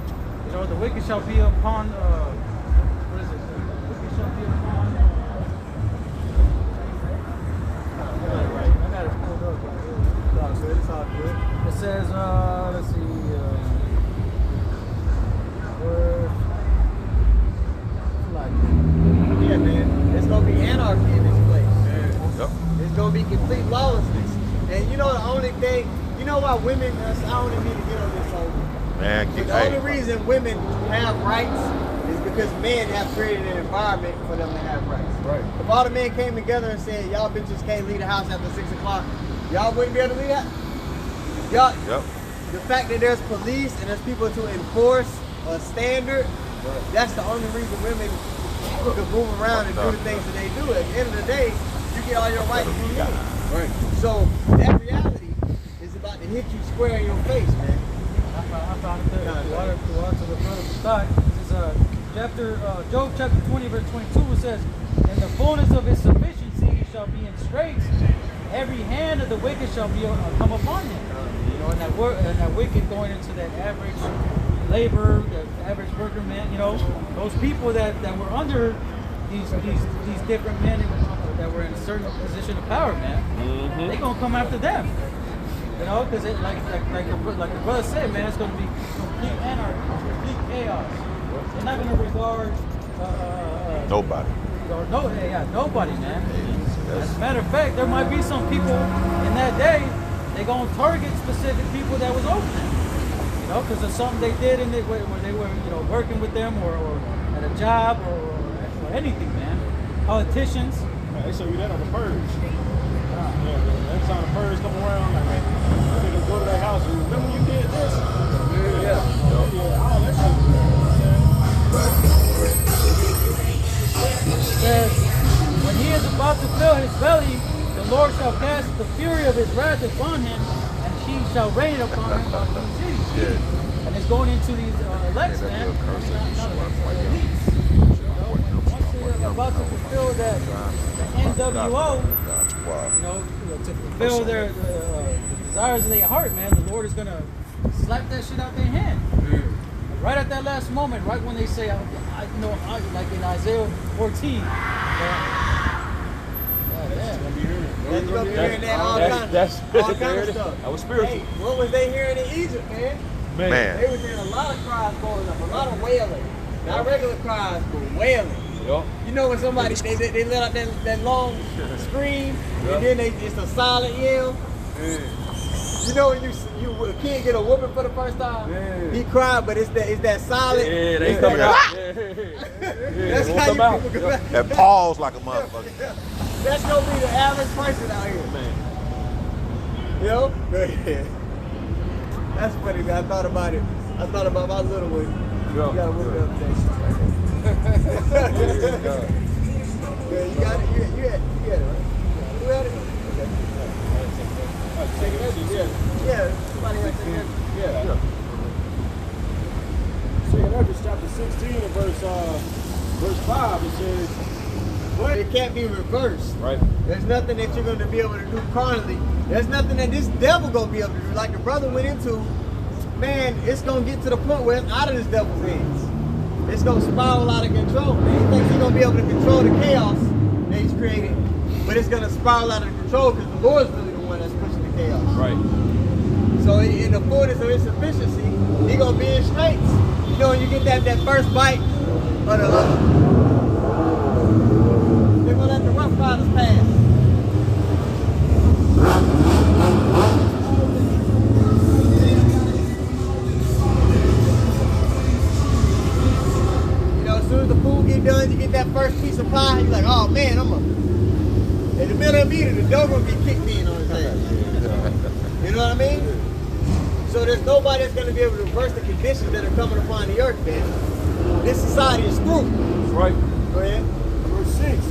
You know, the wicked shall be upon, what is it? The wicked shall be upon, I got it pulled up. It's all good. It says, let's see, Yeah, man. It's gonna be anarchy in this place. Yep. It's gonna be complete lawlessness. And you know the only thing, you know why women, I don't even need to get on this whole. Man, But the only reason women have rights is because men have created an environment for them to have rights. Right. If all the men came together and said, y'all bitches can't leave the house after 6 o'clock, y'all wouldn't be able to leave that? Y'all, Yep. the fact that there's police and there's people to enforce a standard, that's the only reason women could move around and do the things that they do. At the end of the day, you get all your rights from men. Right. So that reality is about to hit you square in your face, man. I found it there. The water to the front of the stock. This is Job chapter 20, verse 22. It says, in the fullness of his sufficiency he shall be in straits. Every hand of the wicked shall be come upon him. You know, and that wicked going into that average labor, the average worker man. You know, those people that were under these different men that were in a certain position of power, man. They gonna come after them. You know, because like the brother said, man, it's going to be complete anarchy, complete chaos. They're not going to regard Nobody. nobody, man. As a matter of fact, there might be some people in that day, they're going to target specific people that was over them. You know, because of something they did where they were, you know, working with them or job or anything, man. Politicians. Man, they show you that on the purge. Yeah, every time the purge come around, like, man, niggas go to their house and remember you did this? Yeah, all that shit. It says, when he is about to fill his belly, the Lord shall cast the fury of his wrath upon him, and he shall rain upon him on the cities. Yeah. And it's going into these elects, man. Not elites. Once they're about to fulfill the NWO, to fulfill their the desires of their heart, man, the Lord is going to slap that shit out their hand. Right at that last moment, right when they say, like in Isaiah 14. You're gonna be hearing that all kind of stuff. That was spiritual. Hey, what was they hearing in Egypt, man? Man. They was hearing a lot of cries going up, a lot of wailing. Not regular cries, but wailing. Yup. You know when somebody they let out that long scream, and then it's a silent yell. You know when a kid get a whooping for the first time, he cried, but it's that silent. Yeah, they coming out. That's how you people go back. That pause like a motherfucker. That's gonna be the average person out here. Man. You know? Yeah. That's funny, man. I thought about it. I thought about my little one. Yeah. You gotta whoop it up today. Yeah, you got it. You had it, right? You had it? Okay. Yeah, somebody had to take it. Yeah. Second Ezra chapter 16 and verse 5, it says, But it can't be reversed. Right. There's nothing that you're going to be able to do carnally. There's nothing that this devil going to be able to do. Like the brother went into, man, it's going to get to the point where it's out of this devil's hands. It's going to spiral out of control. He thinks he's going to be able to control the chaos that he's created, but it's going to spiral out of control because the Lord's really the one that's pushing the chaos. Right. So in the fullness of his sufficiency, he's going to be in straits. You know, when you get that first bite of the they're going to let the Rough Riders pass. You know, as soon as the food get done, you get that first piece of pie, you're like, oh man, in the middle of the meeting, the dog gonna get kicked in on his ass. You know what I mean? So there's nobody that's gonna be able to reverse the conditions that are coming upon the earth, man. This society is screwed. Right. Go ahead. verse 6,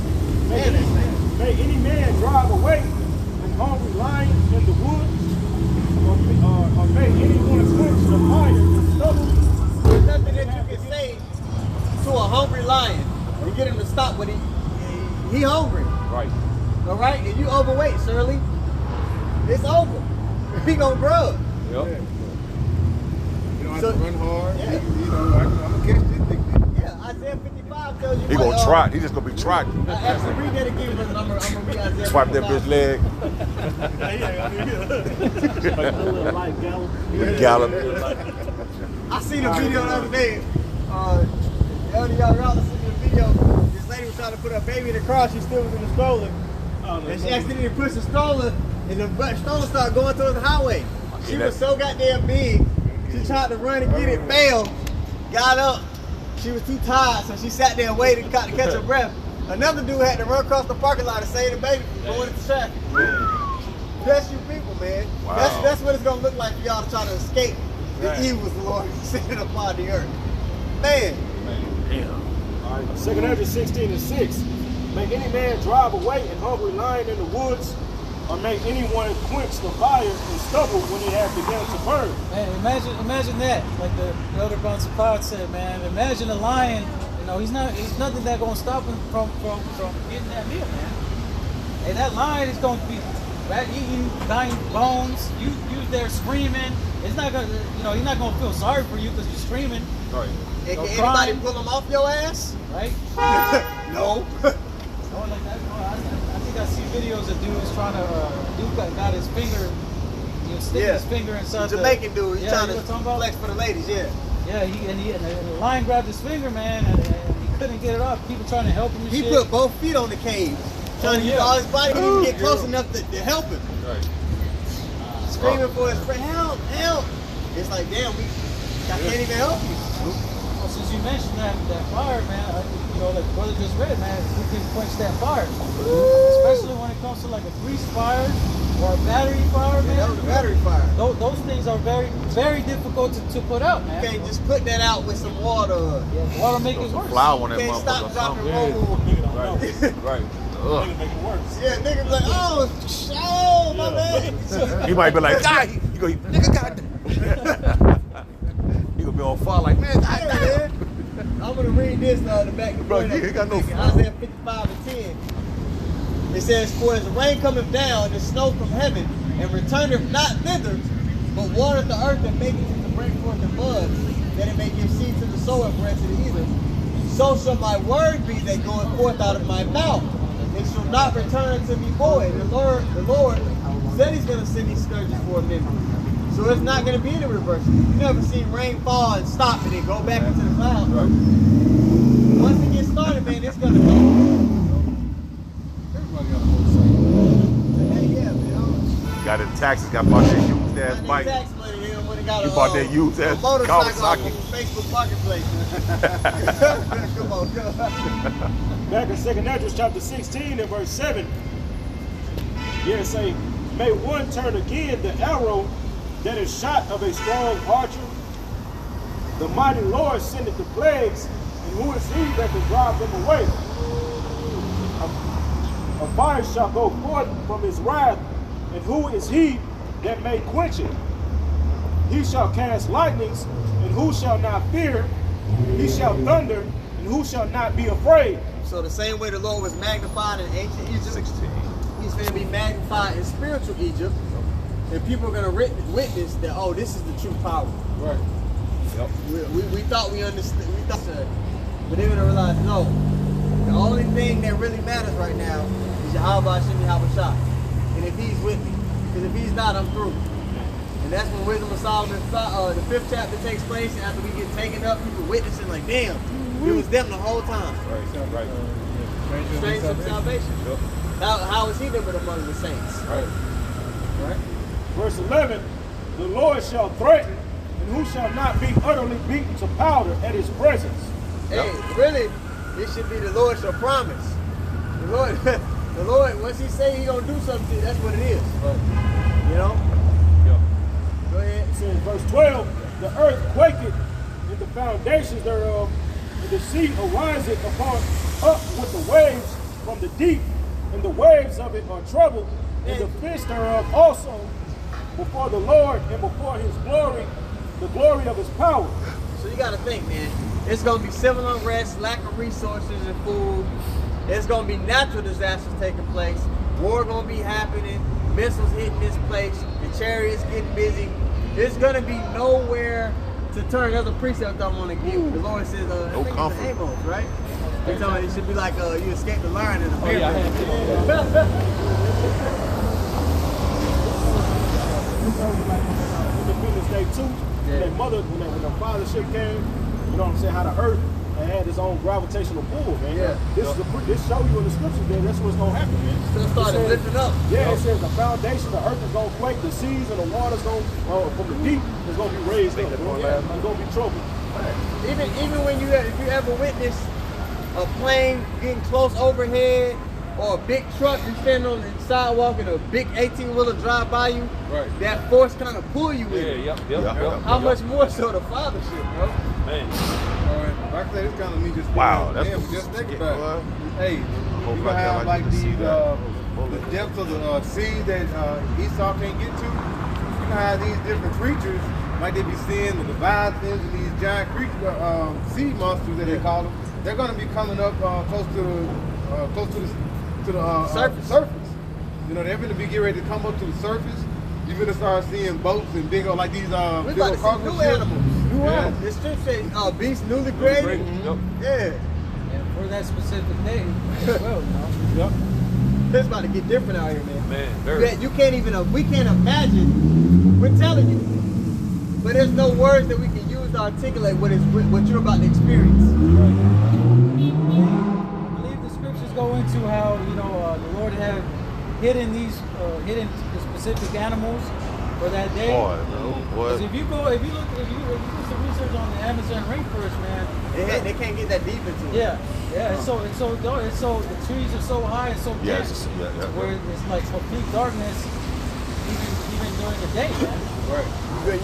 may any man drive away an hungry lion in the woods, or may anyone quench the fire in stubble. There's nothing that you can say to a hungry lion and get him to stop when he hungry. Right. All right, and you overweight, Shirley. It's over. He gonna grub. Yep. You don't have So- to run hard. Yeah. You know, I'm gonna catch this thing. Yeah, Isaiah 55 tells you. He gonna trot. He just gonna be trotting. Actually, read that again, but I'm gonna read Isaiah. Swipe that 55. bitch leg. Like a little light gallop. Gallop. I seen a video the other day. Elder y'all seen the video. This lady was trying to put her baby in the car. She still was in the stroller. And she accidentally pushed the stroller, and the stroller started going towards the highway. She was so goddamn big. She tried to run and get it, failed, got up. She was too tired, so she sat there and waited to catch her breath. Another dude had to run across the parking lot to save the baby from going into traffic. Bless you people, man. Wow. That's what it's gonna look like for y'all to try to escape the evils of the Lord sitting upon the earth. Man. All right, 2 Ezra 16 and 6. May any man drive away an hungry lion in the woods, or may anyone quench the fire and stubble when it has begun to burn. Man, imagine that. Like the Elder Bonaparte said, man. Imagine a lion. You know, he's nothing that gonna stop him from getting that meal, man. Hey, that lion is gonna be eating, dying bones. You there screaming. It's not gonna, he's not gonna feel sorry for you because you're screaming. Right. Can No anybody crime. pull them off your ass? Right? No. Oh, like that. I think I see videos of dudes trying to. Dude got his finger, sticking his finger inside the Jamaican dude, he's Yeah, trying you know what I'm talking to about? flex for the ladies, yeah. Yeah, and the lion grabbed his finger, man, and he couldn't get it off. People trying to help him and He shit. put both feet on the cage, trying to use all his body to get close enough to help him. Right. Screaming for his friend, help, help. It's like, damn, I can't even help you. Well, since you mentioned that fire, man, brother just read, man, we can quench that fire. Especially when it comes to like a grease fire or a battery fire, man. That was a battery fire. Those things are very, very difficult to put out, man. You can't just put that out with some water. Yeah, water make it worse. Flour on You that can't stop, motherfucker. drop, or and something. roll. Nigga don't know. Right. Nigga make it worse. Yeah, niggas be like, oh, my man. He might be like, God, he go, nigga, God. He gonna be on fire like, man, God, Yeah, man. I'm gonna read this to back the Bro, point you up. ain't got no Isaiah 55:10. It says, "For as the rain cometh down, and the snow from heaven, and returneth not thither, but watereth the earth and maketh it to bring forth the buds, that it may give seed to the sower and bread to the eater. So shall my word be that goeth forth out of my mouth. It shall not return unto me void. The Lord said He's gonna send these scourges for a minute. So it's not going to be the reverse. You never seen rain fall and stop and then go back into the clouds. Once it gets started, man, it's going to go. Everybody got a motorcycle. Hey, yeah, man. got in taxes, got bought that used ass bike. Tax money, they would've got You bought that used ass motorcycle off Kawasaki. of Facebook Marketplace. Come on, come on. Back in 2 Ezra chapter 16 and verse 7. Yeah, say, may one turn again the arrow that is shot of a strong archer. The mighty Lord sendeth the plagues, and who is he that can drive them away? A fire shall go forth from his wrath, and who is he that may quench it? He shall cast lightnings, and who shall not fear? He shall thunder, and who shall not be afraid? So the same way the Lord was magnified in ancient Egypt, He's going to be magnified in spiritual Egypt. And people are going to witness that, oh, this is the true power. Right. We thought we understood, but they're going to realize, no. The only thing that really matters right now is Yahweh Hashem Yahweh Shah. And if He's with me, because if He's not, I'm through. And that's when Wisdom of Solomon, the 5th chapter takes place, and after we get taken up, people witnessing like, damn, it was them the whole time. Right. Strangers of salvation. Yep. How is He living among the saints? Right. Right? Verse 11, the Lord shall threaten, and who shall not be utterly beaten to powder at his presence? Hey, really, it should be the Lord shall promise. The Lord, once He say He gonna do something, that's what it is. You know? Go ahead. It says, verse 12, the earth quaketh, and the foundations thereof, and the sea ariseth up with the waves from the deep, and the waves of it are troubled, and the fish thereof also before the Lord and before His glory, the glory of His power. So you gotta think, man. It's gonna be civil unrest, lack of resources and food. There's gonna be natural disasters taking place. War gonna be happening. Missiles hitting this place. The chariots getting busy. There's gonna be nowhere to turn. There's a precept I want to give. The Lord says, I think comfort. it's in Amos, right? He told me it should be like you escape the lion in the bear. Independence Day 2, that mother, when the father ship came, you know what I'm saying, how the earth had its own gravitational pull, man. Yeah. This show you in the scriptures, man, that's what's gonna happen, man. So it started It says- lifting up. Yeah, it says the foundation, the earth is gonna quake, the seas and the waters from the deep is gonna be raised up. Yeah, it's gonna be trouble. Even when if you ever witness a plane getting close overhead or a big truck, you stand on the sidewalk and a big 18-wheeler drive by you, Right. that force kind of pull you with it. Yep. How much more so the fathership, bro? Man. Like I said, it's kind of me just Wow, thinking, that's damn, just think yeah, about boy. it. Hey, hope you like gonna have that, like I need to see these that. the depths of the sea that Esau can't get to. You gonna have these different creatures, like they be seeing the leviathans and these giant creatures, sea monsters that they call them. They're gonna be coming up close to the surface. You know, they're gonna be getting ready to come up to the surface. You're gonna start seeing boats and big old like these We're big about old to cargo see new ships. animals. Yeah. The strip says beasts newly created. Yep. Yeah. And for that specific day as well, you know. It's about to get different out here, man. Man, very. You can't even, we can't imagine. We're telling you. But there's no words that we can use to articulate what you're about to experience. I believe the scriptures go into how the Lord had hidden the specific animals for that day. Boy, no, Because boy. if you do some research on the Amazon rainforest, man, They can't get that deep into it. yeah, Yeah, it's so dark. It's so the trees are so high and so Yeah, dense, yeah. where it's like complete darkness, even during the day, man. Right. You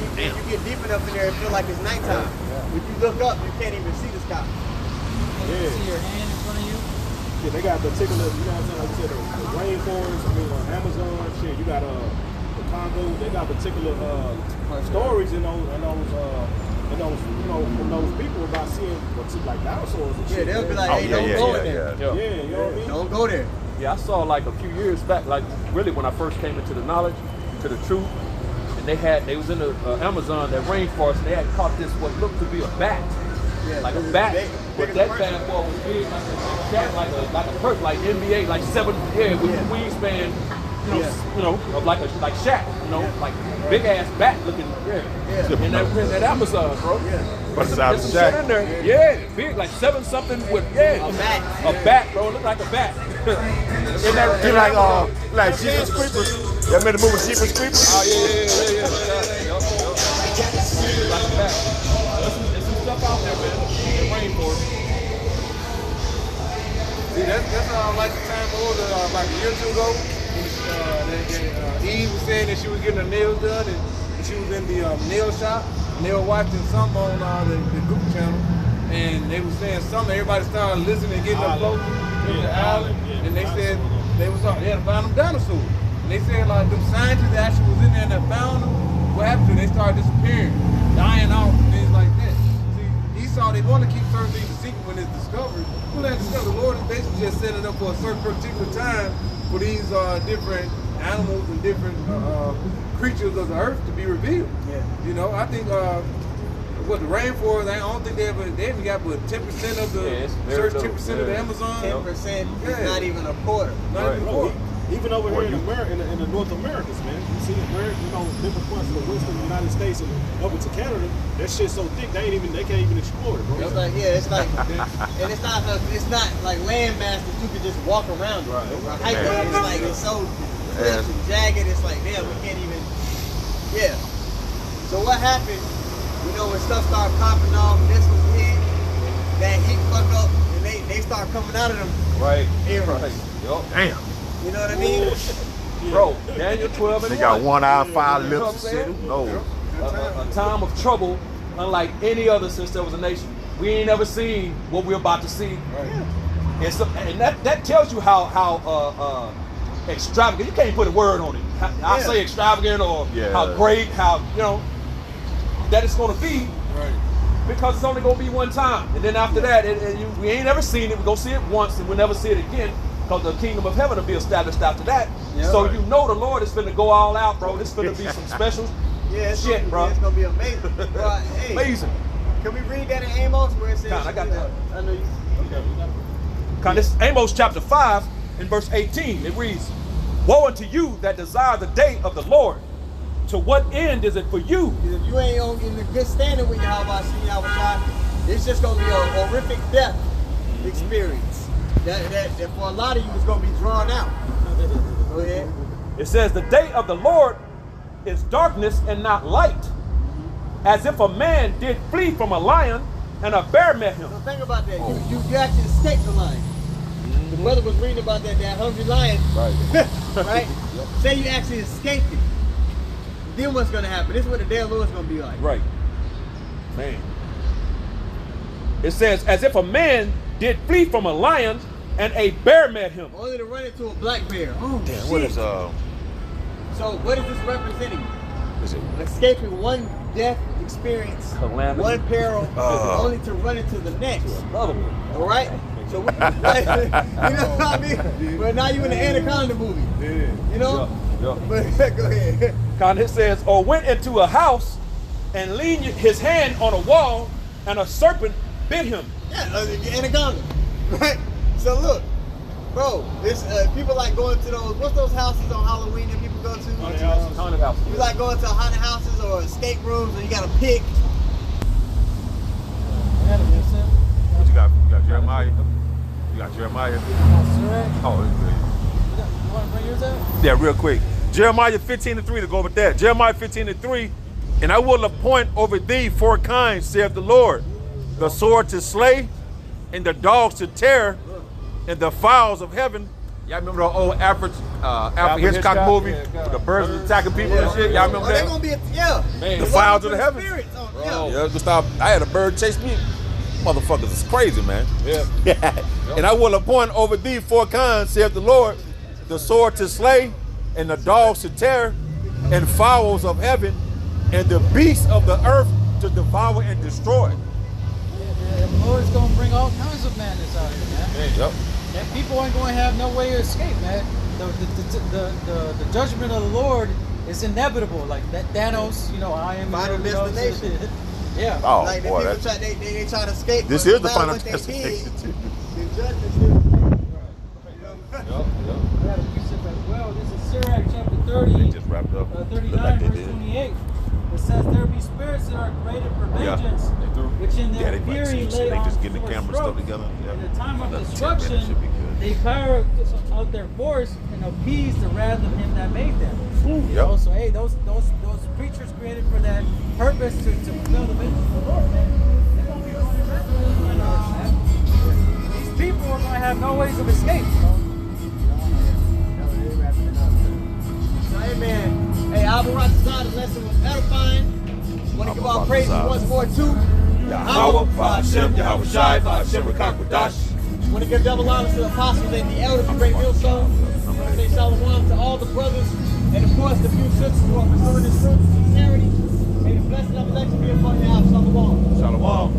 get deep enough in there, it feel like it's nighttime. If you look up, you can't even see the sky. You can see your hand in front of you. Yeah, they got particular, you know what I'm saying, like you said, the rainforest, I mean, Amazon, shit, you got the Congo, they got particular stories in those, from those people about seeing like dinosaurs and Yeah, shit. they'll be like, Oh, hey, don't go in there. Yeah, you know what I mean? Don't go there. Yeah, I saw like a few years back, like really when I first came into the knowledge, to the truth, and they was in the Amazon, that rainforest, and they had caught this what looked to be a bat, Yeah, like a big- bat, big but as that a person. bad boy was big, like a person, like NBA, like 7, with Yeah. wingspan, Yeah. of like Shaq, like big ass bat looking, in that Amazon, bro. Yeah. What's the size There's of some shit Shaq? in there. Yeah, big, like 7 something with A bat. a bat, bro. Look like a bat. In that, He like Jeepers Creepers. Y'all made the movie Jeepers Creepers? Oh yeah. Like a bat. There's some stuff out there, man. In the rainforest. See, that's like the time like a year or two ago. Eve was saying that she was getting her nails done and she was in the nail shop and they were watching something on the Goop channel and they were saying something. Everybody started listening and getting up close to the island and they said they had found them dinosaurs. And they said like them scientists that actually was in there and that found them, what happened to them? They started disappearing, dying off and things like that. See, Esau, they want to keep certain things a secret when it's discovered. Who let discover? The Lord is basically just setting it up for a certain particular time for these different animals and different creatures of the earth to be revealed. Yeah. You know, I think what the rainforest, I don't think they haven't got but 10% of the Yeah, it's very search 10% little. of the Yeah. Amazon. 10% Yeah. is not even a quarter. Not even a Bro, quarter. even over here in America, in the North Americas, man, you see it where, different parts of the western United States and up into Canada, that shit's so thick they can't even explore it, bro. It's like, it's like, and it's not like landmass that you can just walk around. Right. Hiking, it's like, it's so cliff and jagged, it's like, damn, we can't even, So what happened, when stuff started popping off, this was hit, that heat fuck up, and they start coming out of them Right. areas. Right. Yup. Damn. You know what I mean? Bro, Daniel 12 and They got 1 eye, 5 You know what I'm lips. saying? No. A time of trouble, unlike any other since there was a nation. We ain't never seen what we're about to see. And that tells you how extravagant. You can't put a word on it. I say extravagant or how great, how that it's going to be. Right. Because it's only going to be one time, and then after that, we ain't never seen it. We're going to see it once, and we'll never see it again. Because the kingdom of heaven will be established after that. Yeah. So you know the Lord is finna go all out, bro. This finna be some special It's shit, gonna, bro. It's gonna be amazing. Bro, hey, Amazing. Can we read that in Amos where it says? Con, I got that. I know you. This is Amos chapter 5 and verse 18. It reads, "Woe unto you that desire the day of the Lord. To what end is it for you?" If you ain't in a good standing with Yahweh, it's just gonna be a horrific death experience. That for a lot of you is gonna be drawn out. Go ahead. It says, "The day of the Lord is darkness and not light, as if a man did flee from a lion and a bear met him." So think about that. You actually escaped the lion. The brother was reading about that hungry lion. Right. Right? Say you actually escaped it. Then what's gonna happen? This is what the day of the Lord is gonna be like. Right. Man. It says, "As if a man did flee from a lion and a bear met him." Only to run into a black bear. Oh, Damn, shit. what is So what is this representing? is it? Escaping one death experience, Calamity. one peril, only to run into the next. Another one. All right? So what, you know what I mean? But now you in the Anaconda movie. You know? Yeah. But go ahead. It says, "Or went into a house and leaned his hand on a wall, and a serpent bit him." Yeah, Anaconda. Right? So look, bro, this people like going to those, what's those houses on Halloween that people go to? Haunted house. You like going to haunted houses or escape rooms and you gotta pick. What you got? You got Jeremiah? You got Jeremiah? Oh, it's good. You want to bring yours out? Yeah, real quick. Jeremiah 15:3 to go with that. Jeremiah 15:3, "And I will appoint over thee 4 kinds, saith the Lord, the sword to slay, and the dogs to tear, and the fowls of heaven. Y'all remember the old Alfred Hitchcock movie? Where the birds was attacking people and shit? Y'all remember They're that? gonna be Man. The fowls of the heavens. Spirits, Yeah, Gustavo, I had a bird chase me. Motherfuckers is crazy, man. Yeah. And I will appoint over thee 4 kinds, saith the Lord, the sword to slay, and the dogs to tear, and fowls of heaven, and the beasts of the earth to devour and destroy. The Lord's gonna bring all kinds of madness out here, man. Yep. And people aren't going to have no way to escape, man. The judgment of the Lord is inevitable. Like that Thanos, you know, I am Final you know, destination. Yeah. Oh, like boy, they, that's, they try to escape. this but is the no matter final what they destination. did, too. the judgment still- I got a precept as well. This is Sirach chapter 30, They just wrapped up. Look 39, like they verse did. 28. It says, there be spirits that are created for Yeah. vengeance, They threw. which in Yeah, their they might fury see. lay They on just getting the sore camera stuff strokes. together. Yeah. In the time of Another 10 destruction, minutes should be good. they tire out their force and appease the wrath of him that made them. You Yep. know, so hey, those creatures created for that purpose to fulfill the mission of the Lord, man. They're gonna be going around, man. These people are gonna have no ways of escape. You know? So, amen. Hey, Albert Rossazade, the lesson was edifying. Want to give all praises once more too. Yahweh, Hashem, Yahweh Shai, Hashem, Rakakwadash. Want to give double honors to the apostles and the elders of Great Millstone. Say shalom to all the brothers and of course the few sisters who are pursuing this truth with sincerity. May the blessing of election be upon you. Shalom. Shalom.